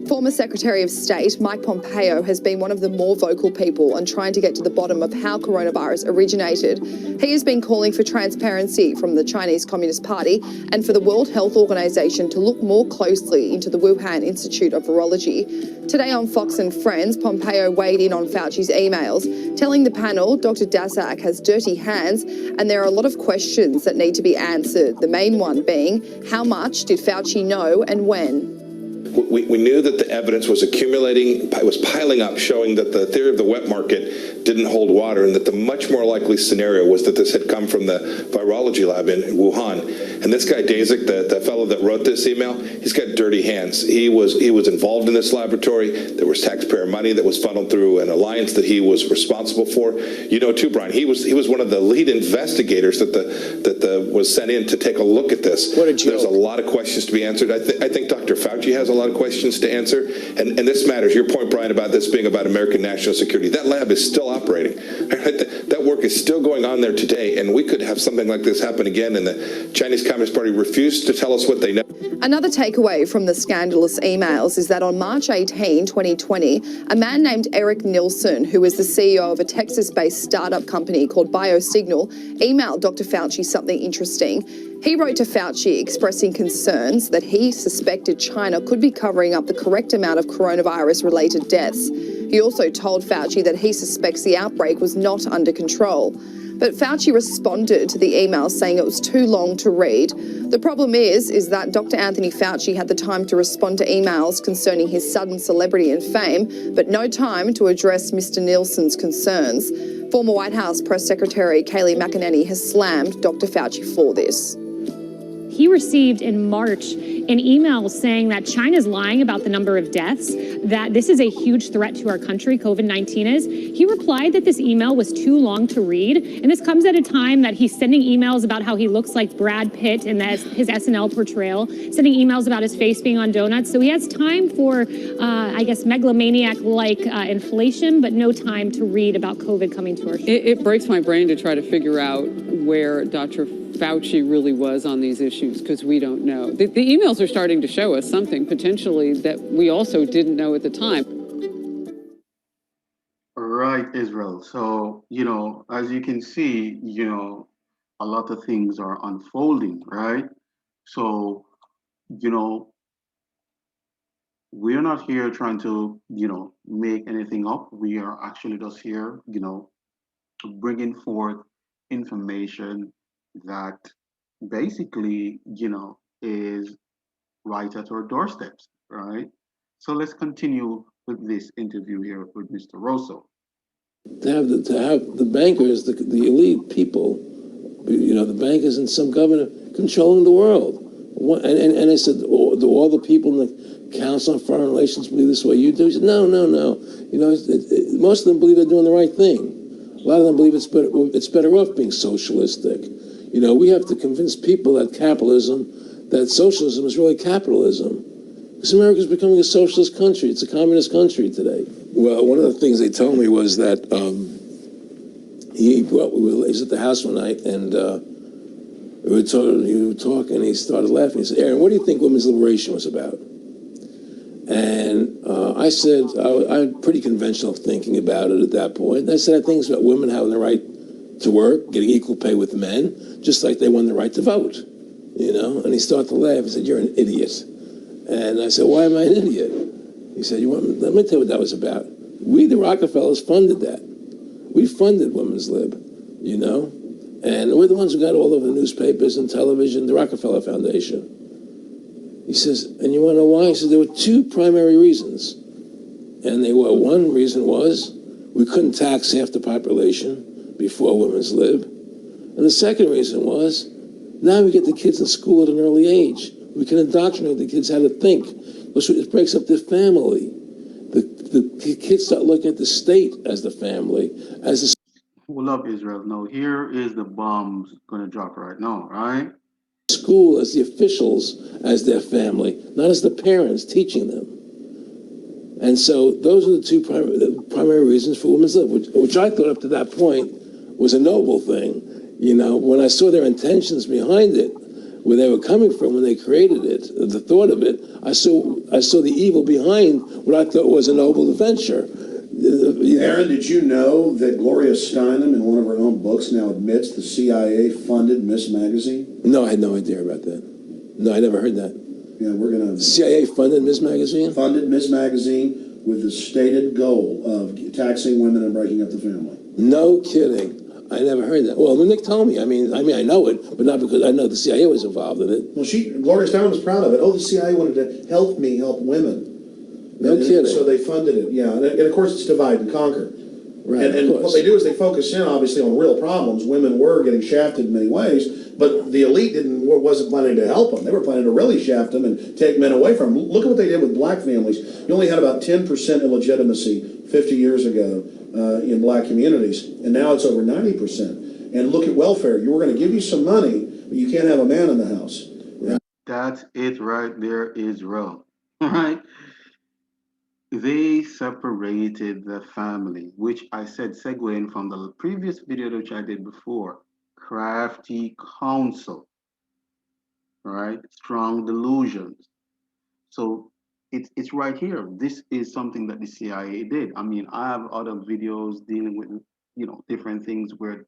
Former Secretary of State Mike Pompeo has been one of the more vocal people on trying to get to the bottom of how coronavirus originated. He has been calling for transparency from the Chinese Communist Party and for the World Health Organization to look more closely into the Wuhan Institute of Virology. Today on Fox and Friends, Pompeo weighed in on Fauci's emails, telling the panel Dr. Daszak has dirty hands and there are a lot of questions that need to be answered, the main one being, how much did Fauci know and when? We knew that the evidence was accumulating, was piling up, showing that the theory of the wet market didn't hold water, and that the much more likely scenario was that this had come from the virology lab in Wuhan. And this guy Daszak, the fellow that wrote this email, he's got dirty hands. He was involved in this laboratory. There was taxpayer money that was funneled through an alliance that he was responsible for. You know, too, Brian, he was one of the lead investigators that was sent in to take a look at this. What a joke. There's a lot of questions to be answered. I think Dr. Fauci has a lot of questions to answer, and this matters. Your point, Brian, about this being about American national security, that lab is still operating. That work is still going on there today, and we could have something like this happen again, and the Chinese Communist Party refused to tell us what they know. Another takeaway from the scandalous emails is that on March 18, 2020, a man named Eric Nilsson, who was the CEO of a Texas-based startup company called BioSignal, emailed Dr. Fauci something interesting. He wrote to Fauci expressing concerns that he suspected China could be covering up the correct amount of coronavirus-related deaths. He also told Fauci that he suspects the outbreak was not under control. But Fauci responded to the email saying it was too long to read. The problem is that Dr. Anthony Fauci had the time to respond to emails concerning his sudden celebrity and fame, but no time to address Mr. Nielsen's concerns. Former White House Press Secretary Kayleigh McEnany has slammed Dr. Fauci for this. He received in March an email saying that China's lying about the number of deaths, that this is a huge threat to our country, COVID-19 is. He replied that this email was too long to read, and this comes at a time that he's sending emails about how he looks like Brad Pitt in his SNL portrayal, sending emails about his face being on donuts. So he has time for, I guess, megalomaniac-like inflation, but no time to read about COVID coming to our show. It breaks my brain to try to figure out where Dr. Fauci really was on these issues, because we don't know. The emails are starting to show us something potentially that we also didn't know at the time. Right, Israel. So, as you can see, a lot of things are unfolding, right? So, we're not here trying to, make anything up. We are actually just here, bringing forth information that basically, is right at our doorsteps, right? So let's continue with this interview here with Mr. Rosso. To have the bankers, the elite people, the bankers and some governor controlling the world. And I said, do all the people in the Council on Foreign Relations believe this way you do? He said, no. Most of them believe they're doing the right thing. A lot of them believe it's better off being socialistic. We have to convince people that capitalism that socialism is really capitalism. Because America's becoming a socialist country. It's a communist country today. Well, one of the things they told me was that he was at the house one night, and we were talking, and he started laughing. He said, "Aaron, what do you think women's liberation was about?" And I said, I had pretty conventional thinking about it at that point. And I said, I think it's about women having the right to work, getting equal pay with men, just like they won the right to vote, you know? And he started to laugh. He said, "You're an idiot." And I said, "Why am I an idiot?" He said, let me tell you what that was about. We, the Rockefellers, funded that. We funded women's lib, you know? And we're the ones who got all over the newspapers and television, the Rockefeller Foundation. He says, and you want to know why? He says, there were two primary reasons. And they were, one reason was we couldn't tax half the population before women's lib. And the second reason was, now we get the kids in school at an early age. We can indoctrinate the kids how to think. It breaks up the family. The kids start looking at the state as the family, as the We love Israel. No, here is the bombs going to drop right now, right? school as the officials, as their family, not as the parents teaching them. And so those are the two primary reasons for women's lib, which I thought up to that point was a noble thing. You know, when I saw their intentions behind it, where they were coming from when they created it, the thought of it, I saw the evil behind what I thought was a noble venture. Aaron, did you know that Gloria Steinem, in one of her own books, now admits the CIA funded Miss Magazine? No, I had no idea about that. No, I never heard that. Yeah, we're going to... The CIA funded Miss Magazine? Funded Miss Magazine with the stated goal of taxing women and breaking up the family. No kidding. I never heard that. Well, Nick told me. I mean, I know it, but not because I know the CIA was involved in it. Well, Gloria Steinem was proud of it. Oh, the CIA wanted to help women. No kidding. So they funded it, yeah. And of course, it's divide and conquer. Right, and what they do is they focus in, obviously, on real problems. Women were getting shafted in many ways, but the elite wasn't planning to help them. They were planning to really shaft them and take men away from them. Look at what they did with black families. You only had about 10% illegitimacy 50 years ago in black communities, and now it's over 90%. And look at welfare. You were going to give you some money, but you can't have a man in the house. Right? That's it right there, Israel. All right? They separated the family, which I said segueing from the previous video which I did before. Crafty counsel, right? Strong delusions. So it's right here. This is something that the CIA did. I mean, I have other videos dealing with, you know, different things where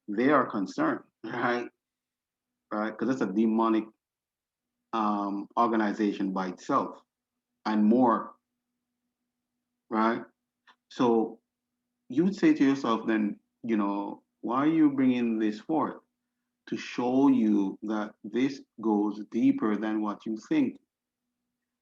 they are concerned, right? Right? Because it's a demonic organization by itself and more, right? So you would say to yourself then, you know, why are you bringing this forth? To show you that this goes deeper than what you think,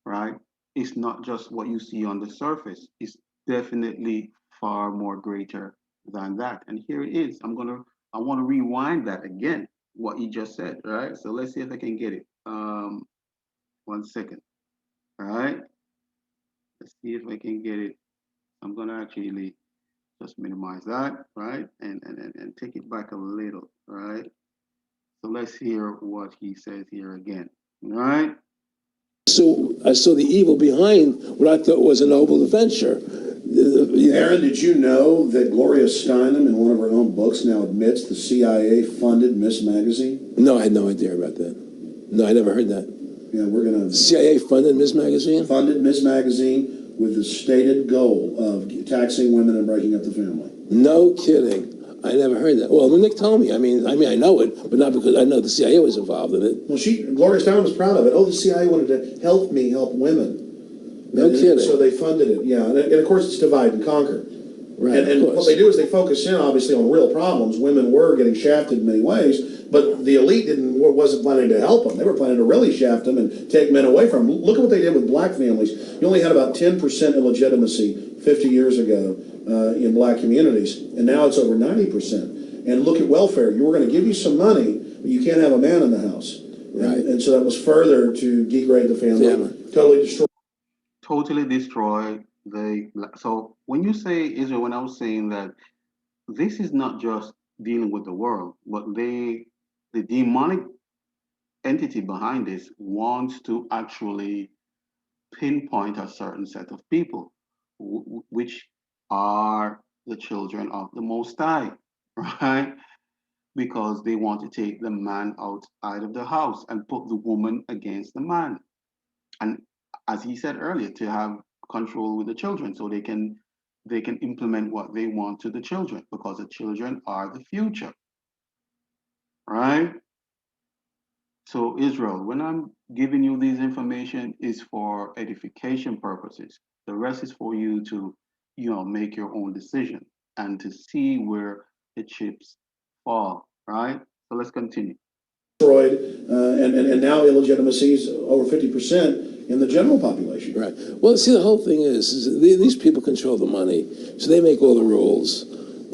right? It's not just what you see on the surface. It's definitely far more greater than that. And here it is. I want to rewind that again, what you just said, right? So let's see if I can get it. 1 second, all right? Let's see if I can get it. I'm gonna actually just minimize that, right? And take it back a little, right? So let's hear what he says here again, all right? So I saw the evil behind what I thought was a noble venture. Aaron, did you know that Gloria Steinem, in one of her own books, now admits the CIA funded Miss Magazine? No, I had no idea about that. No, I never heard that. Yeah, we're going to... The CIA funded Miss Magazine? Funded Miss Magazine with the stated goal of taxing women and breaking up the family. No kidding. I never heard that. Well, Nick told me. I mean, I know it, but not because I know the CIA was involved in it. Well, Gloria Steinem was proud of it. Oh, the CIA wanted to help women. No kidding. So they funded it, yeah. And of course, it's divide and conquer. Right, and what they do is they focus in, obviously, on real problems. Women were getting shafted in many ways, but the elite wasn't planning to help them. They were planning to really shaft them and take men away from them. Look at what they did with black families. You only had about 10% illegitimacy 50 years ago in black communities, and now it's over 90%. And look at welfare. You were going to give you some money, but you can't have a man in the house. Right. And so that was further to degrade the family, totally destroy. Totally destroy the. So when you say Israel, when I was saying that this is not just dealing with the world, but the demonic entity behind this wants to actually pinpoint a certain set of people, which are the children of the Most High, right? Because they want to take the man outside of the house and put the woman against the man. And as he said earlier, to have control with the children so they can implement what they want to the children because the children are the future, right? So Israel, when I'm giving you this information is for edification purposes. The rest is for you to, make your own decision and to see where the chips fall, right? So let's continue. Destroyed, and now illegitimacy is over 50% in the general population. Right. Well, see, the whole thing is these people control the money, so they make all the rules.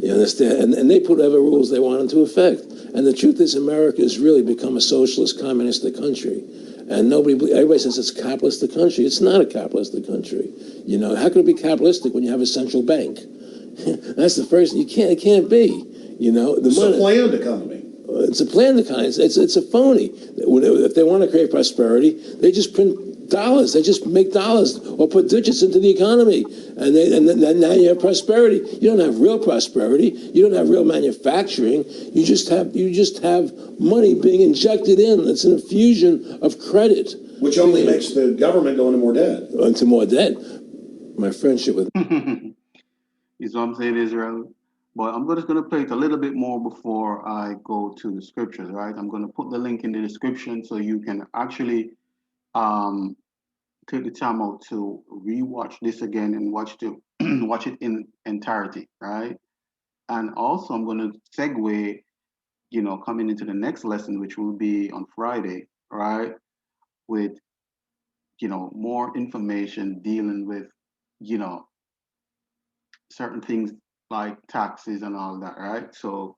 You understand? And they put whatever rules they want into effect. And the truth is, America has really become a socialist, communistic country. And everybody says it's a capitalistic country. It's not a capitalistic country. How could it be capitalistic when you have a central bank? That's the first. It can't be. It's a planned economy. It's a planned economy. It's a phony. If they want to create prosperity, they just print dollars. They just make dollars or put digits into the economy, and then now you have prosperity. You don't have real prosperity. You don't have real manufacturing. You just have money being injected in. It's an infusion of credit, Which only makes the government go into more debt. Into more debt. My friendship with. Is what I'm saying, Israel. But I'm just going to play it a little bit more before I go to the scriptures, right? I'm going to put the link in the description so you can actually take the time out to rewatch this again and watch it in entirety, right? And also, I'm going to segue, coming into the next lesson, which will be on Friday, right? With, more information dealing with, certain things like taxes and all that, right? So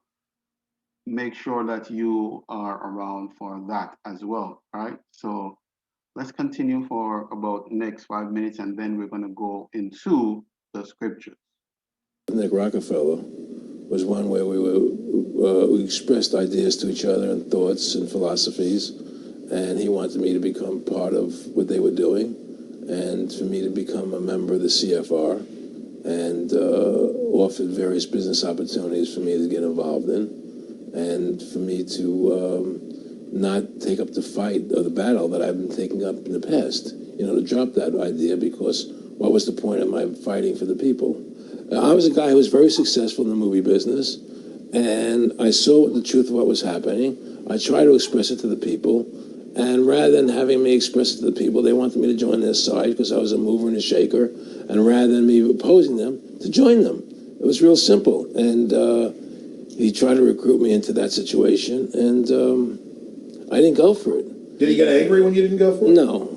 make sure that you are around for that as well, right? So let's continue for about the next 5 minutes and then we're going to go into the scriptures. Nick Rockefeller was one where we expressed ideas to each other and thoughts and philosophies, and he wanted me to become part of what they were doing and for me to become a member of the CFR, and offered various business opportunities for me to get involved in, and for me to not take up the fight or the battle that I've been taking up in the past, to drop that idea, because what was the point of my fighting for the people? I was a guy who was very successful in the movie business, and I saw the truth of what was happening. I tried to express it to the people, and rather than having me express it to the people, they wanted me to join their side because I was a mover and a shaker, and rather than me opposing them, to join them. It was real simple, and he tried to recruit me into that situation, and I didn't go for it. Did he get angry when you didn't go for it? No.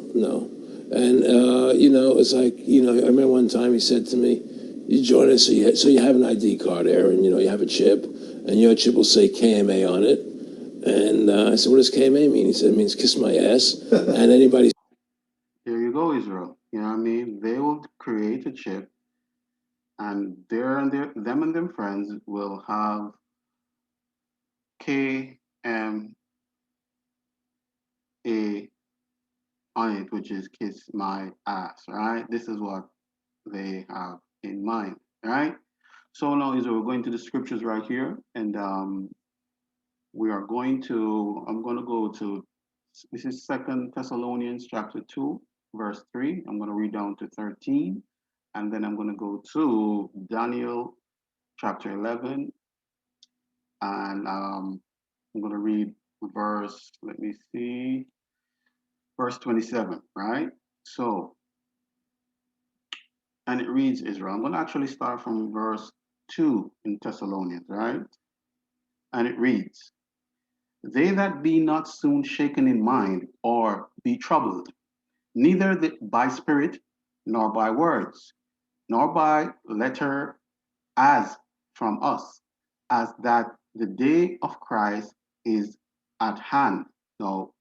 And, it's like, I remember one time he said to me, you join us, so you have an ID card there, and, you have a chip, and your chip will say KMA on it. And I said, what does KMA mean? He said, it means kiss my ass. And anybody... There you go, Israel. You know what I mean? They will create a chip, and them and their friends will have KMA on it, which is kiss my ass, right? This is what they have in mind, right? So now is we're going to the scriptures right here, and I'm going to go to, this is 2 Thessalonians chapter 2, verse 3. I'm going to read down to 13, and then I'm going to go to Daniel chapter 11, and I'm going to read verse, verse 27, right? So, and it reads, Israel. I'm going to actually start from verse 2 in Thessalonians, right? And it reads, they that be not soon shaken in mind or be troubled, neither by spirit, nor by words, nor by letter as from us, as that the day of Christ is at hand. Now,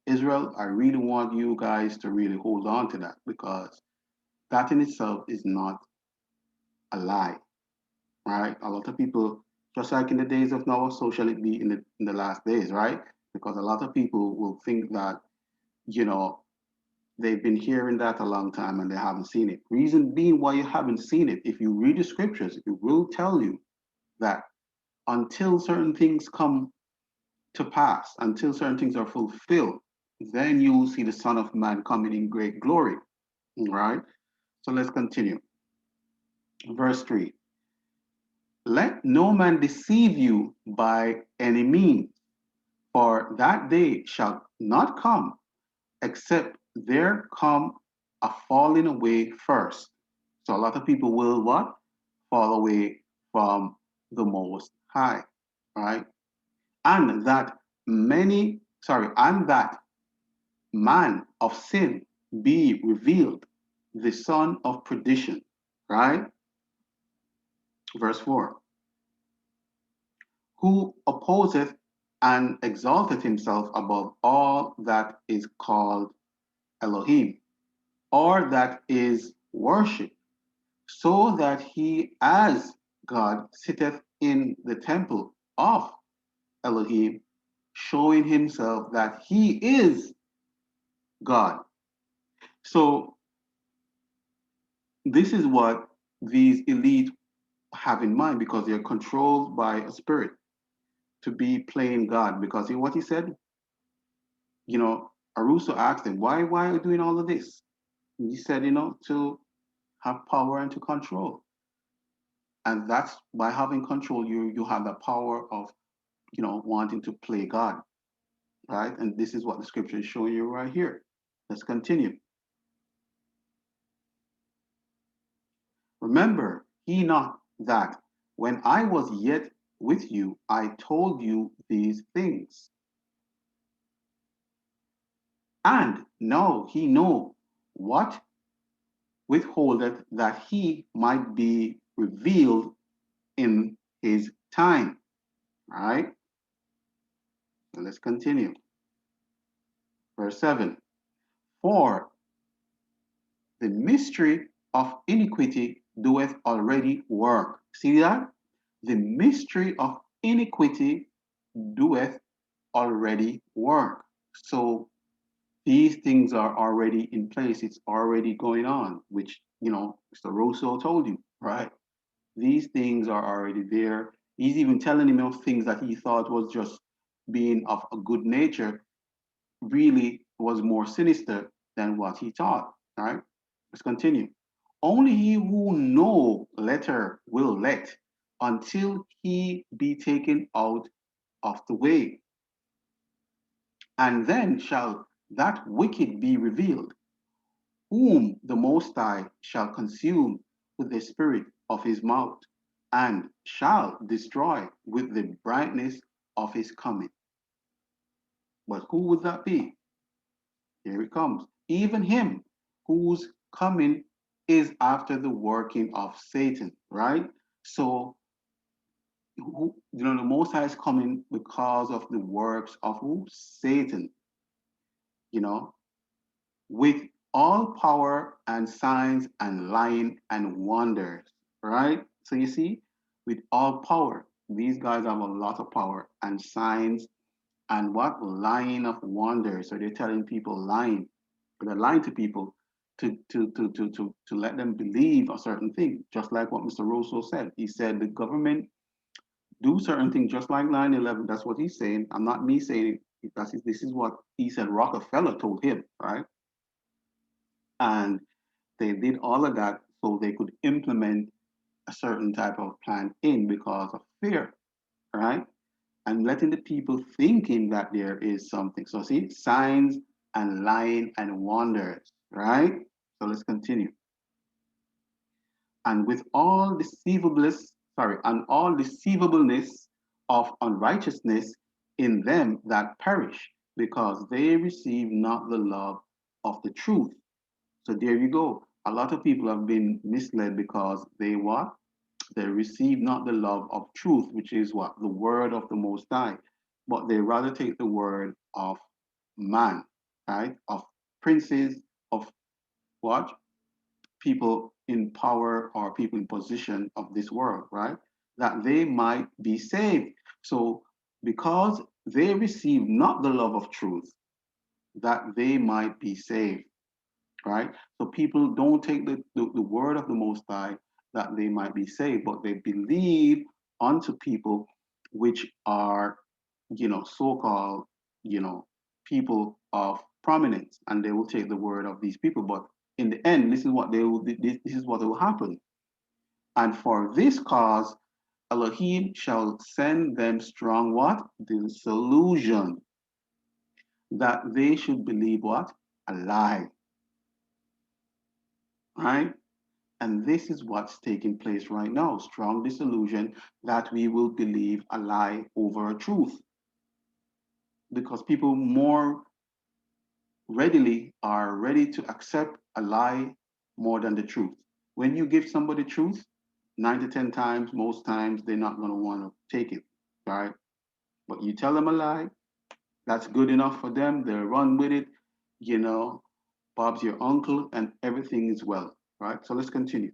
Israel, I really want you guys to really hold on to that, because that in itself is not a lie, right? A lot of people, just like in the days of Noah, so shall it be in the last days, right? because a lot of people will think that, you know, they've been hearing that a long time and they haven't seen it. Reason being why you haven't seen it, if you read the scriptures, it will tell you that until certain things come to pass, until certain things are fulfilled, then you will see the Son of Man coming in great glory. Right? So let's continue. Verse 3. Let no man deceive you by any means, for that day shall not come, except there come a falling away first. So a lot of people will what? Fall away from the Most High, right? And that and that man of sin be revealed, the son of perdition, right? Verse 4. Who opposeth and exalteth himself above all that is called Elohim, or that is worship, so that he as God sitteth in the temple of Elohim, showing himself that he is God. So this is what these elite have in mind, because they're controlled by a spirit to be playing God. Because what he said, you know, Aruso asked him, why are you doing all of this? And he said, you know, to have power and to control. And that's by having control, you have the power of, you know, wanting to play God, right? And this is what the scripture is showing you right here. Let's continue. Remember ye not that when I was yet with you, I told you these things. And now he know what withholdeth, that he might be revealed in his time. All right? So let's continue. Verse 7. For the mystery of iniquity doeth already work. See that? The mystery of iniquity doeth already work. So these things are already in place. It's already going on, which, you know, Mr. Russo told you, right? These things are already there. He's even telling him of things that he thought was just being of a good nature, really was more sinister than what he thought. All right, let's continue. Only he who know letter will let until he be taken out of the way. And then shall that wicked be revealed, whom the Most High shall consume with the spirit of his mouth, and shall destroy with the brightness of his coming. But who would that be? Here it comes. Even him whose coming is after the working of Satan, right? So, the Most High is coming because of the works of who? Satan, you know, with all power and signs and lying and wonders, right? So you see, with all power, these guys have a lot of power and signs and what? Lying of wonders. So they're telling people lying. But they're lying to people to let them believe a certain thing, just like what Mr. Rosso said. He said the government do certain things just like 9/11. That's what he's saying. I'm not me saying it. This is what he said Rockefeller told him, right? And they did all of that so they could implement a certain type of plan in because of fear, right? And letting the people thinking that there is something. So see, signs and lying and wonders, right? So let's continue. And with all and all deceivableness of unrighteousness in them that perish, because they receive not the love of the truth. So there you go. A lot of people have been misled because they what? They receive not the love of truth, which is what? The word of the Most High. But they rather take the word of man, right? Of princes, of what? People in power or people in position of this world, right? That they might be saved. So because they receive not the love of truth, that they might be saved. Right? So people don't take the word of the Most High that they might be saved, but they believe unto people which are, so-called, people of prominence, and they will take the word of these people. But in the end, this is what this is what will happen. And for this cause, Elohim shall send them strong what? Disillusion, that they should believe what? A lie. Right? And this is what's taking place right now. Strong disillusion that we will believe a lie over a truth. Because people more readily are ready to accept a lie more than the truth. When you give somebody truth, 9 to 10 times, most times, they're not going to want to take it. Right? But you tell them a lie, that's good enough for them. They run with it. Bob's your uncle, and everything is well. Right? So let's continue.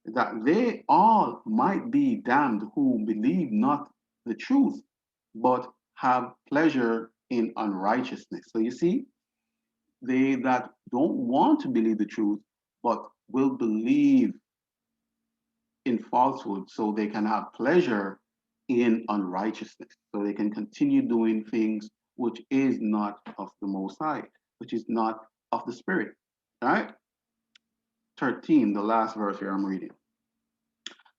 That they all might be damned who believe not the truth, but have pleasure in unrighteousness. So you see, they that don't want to believe the truth, but will believe in falsehood so they can have pleasure in unrighteousness. So they can continue doing things which is not of the Most High, which is not of the Spirit. All right? 13, the last verse here I'm reading.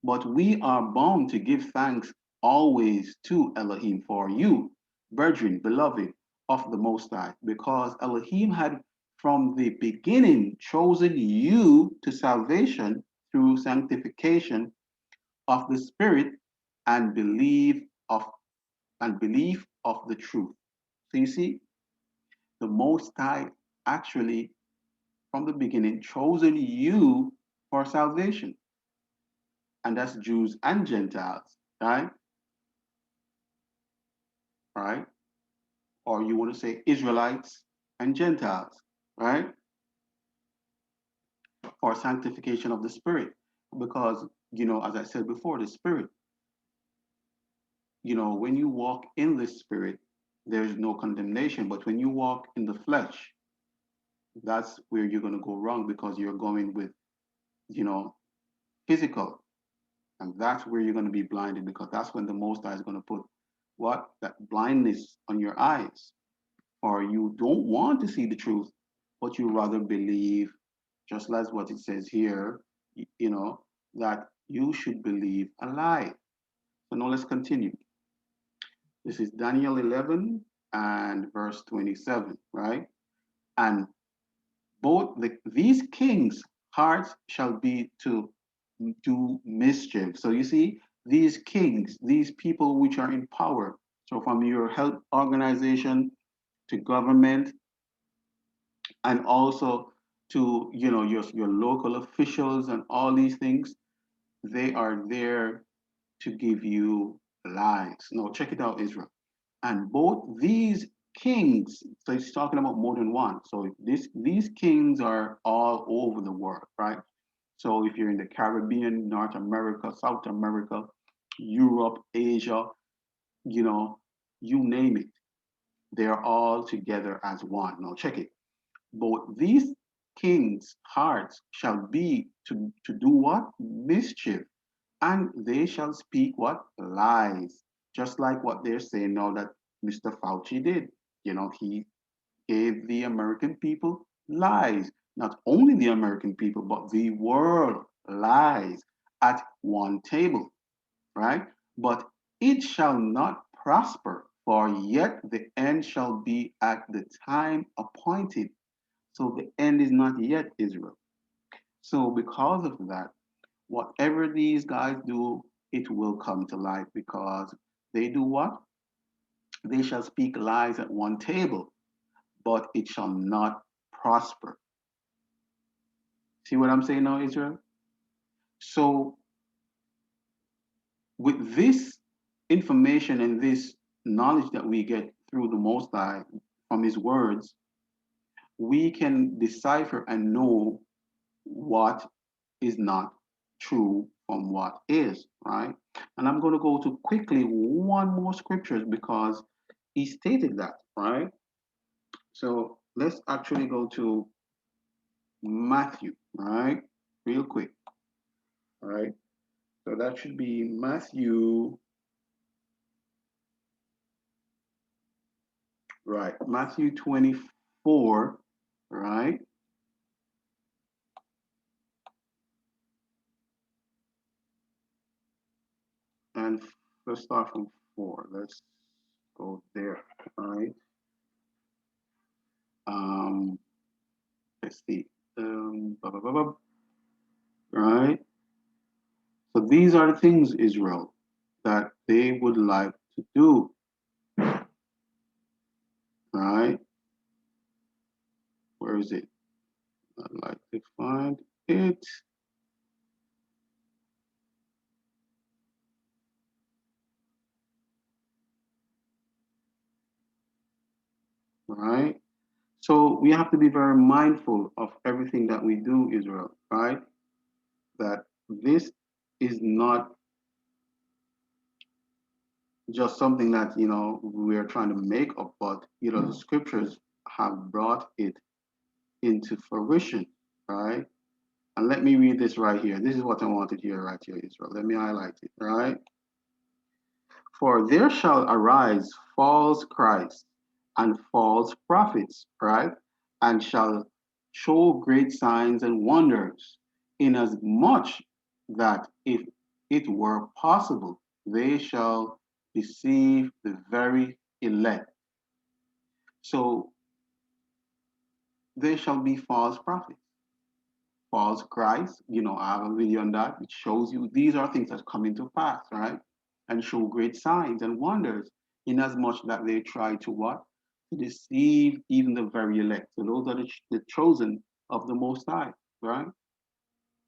But we are bound to give thanks always to Elohim for you, brethren, beloved of the Most High, because Elohim had from the beginning chosen you to salvation through sanctification of the Spirit and belief of the truth. So you see, the Most High actually from the beginning chosen you for salvation, and that's Jews and Gentiles, right? Right? Or you want to say Israelites and Gentiles, right? For sanctification of the Spirit. Because, as I said before, the Spirit, when you walk in the Spirit, there's no condemnation. But when you walk in the flesh, that's where you're going to go wrong because you're going with, physical. And that's where you're going to be blinded because that's when the Most High is going to put what? That blindness on your eyes. Or you don't want to see the truth, but you rather believe, just as what it says here, that you should believe a lie. So now let's continue. This is Daniel 11 and verse 27, right? And both these kings' hearts shall be to do mischief. So you see, these kings, these people which are in power, so from your health organization to government, and also to your local officials and all these things, they are there to give you lies. Now check it out, Israel. And both these kings, so it's talking about more than one. So these kings are all over the world, right? So if you're in the Caribbean, North America, South America, Europe, Asia, you name it, they're all together as one. Now check it. Both these kings' hearts shall be to do what? Mischief. And they shall speak what? Lies. Just like what they're saying now that Mr. Fauci did. He gave the American people lies. Not only the American people, but the world lies at one table, right? But it shall not prosper, for yet the end shall be at the time appointed. So the end is not yet, Israel. So because of that, whatever these guys do, it will come to light because they do what? They shall speak lies at one table, but it shall not prosper. See what I'm saying now, Israel? So with this information and this knowledge that we get through the Most High from his words, we can decipher and know what is not true from what is, right? And I'm going to go to quickly one more scriptures because he stated that, right? So let's actually go to Matthew, right? Real quick, right? So that should be Matthew, right? Matthew 24, right? And let's start from 4. Let's go there, right? Um, let's see. Blah, blah, blah, blah, right? So these are the things, Israel, that they would like to do, right? Where is it? I'd like to find it. Right? So we have to be very mindful of everything that we do, Israel, right? That this is not just something that, we are trying to make up, but, the scriptures have brought it into fruition, right? And let me read this right here. This is what I wanted here, right here, Israel. Let me highlight it, right? For there shall arise false Christs and false prophets, right? And shall show great signs and wonders, inasmuch that if it were possible, they shall deceive the very elect. So there shall be false prophets, false Christ. I have a video on that which shows you these are things that come into pass, right? And show great signs and wonders, inasmuch that they try to what? To deceive even the very elect. So those are the chosen of the Most High, right?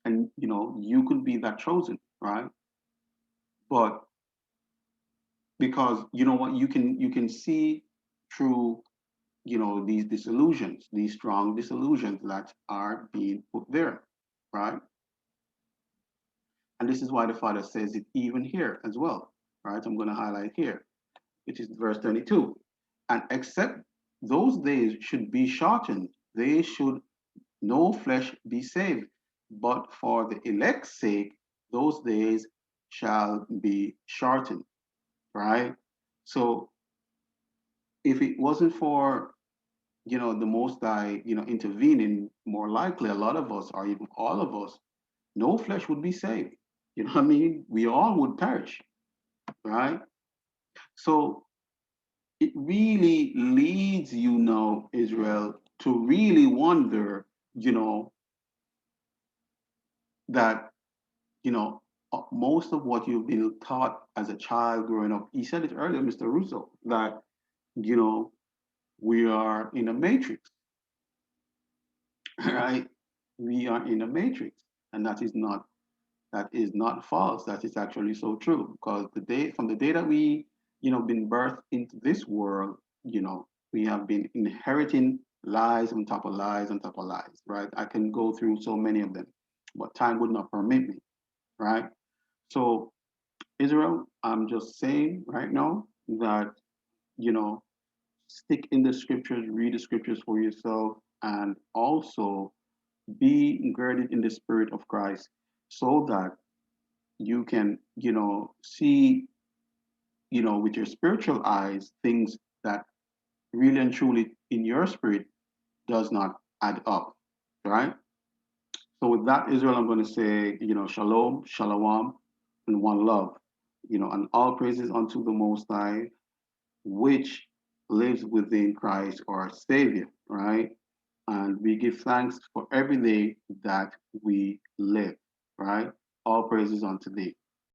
And you could be that chosen, right? But because you know what, you can see through these disillusions, these strong disillusions that are being put there, right? And this is why the Father says it even here as well, right? I'm going to highlight here, which is verse 22. And except those days should be shortened, they should no flesh be saved. But for the elect's sake, those days shall be shortened, right? So if it wasn't for, the Most High, intervening, more likely a lot of us, or even all of us, no flesh would be saved. You know what I mean? We all would perish, right? So it really leads you now, Israel, to really wonder, that, most of what you've been taught as a child growing up, he said it earlier, Mr. Russo, that, we are in a matrix, right? We are in a matrix. And that is not false. That is actually so true. Because from the day that we, been birthed into this world, we have been inheriting lies on top of lies on top of lies, right? I can go through so many of them, but time would not permit me, right? So, Israel, I'm just saying right now that, you know, stick in the scriptures, read the scriptures for yourself, and also be girded in the spirit of Christ so that you can, see, with your spiritual eyes, things that really and truly in your spirit does not add up, right? So with that, Israel, I'm going to say, shalom, shalom, and one love, and all praises unto the Most High, which lives within Christ, our Savior, right? And we give thanks for every day that we live, right? All praises unto thee.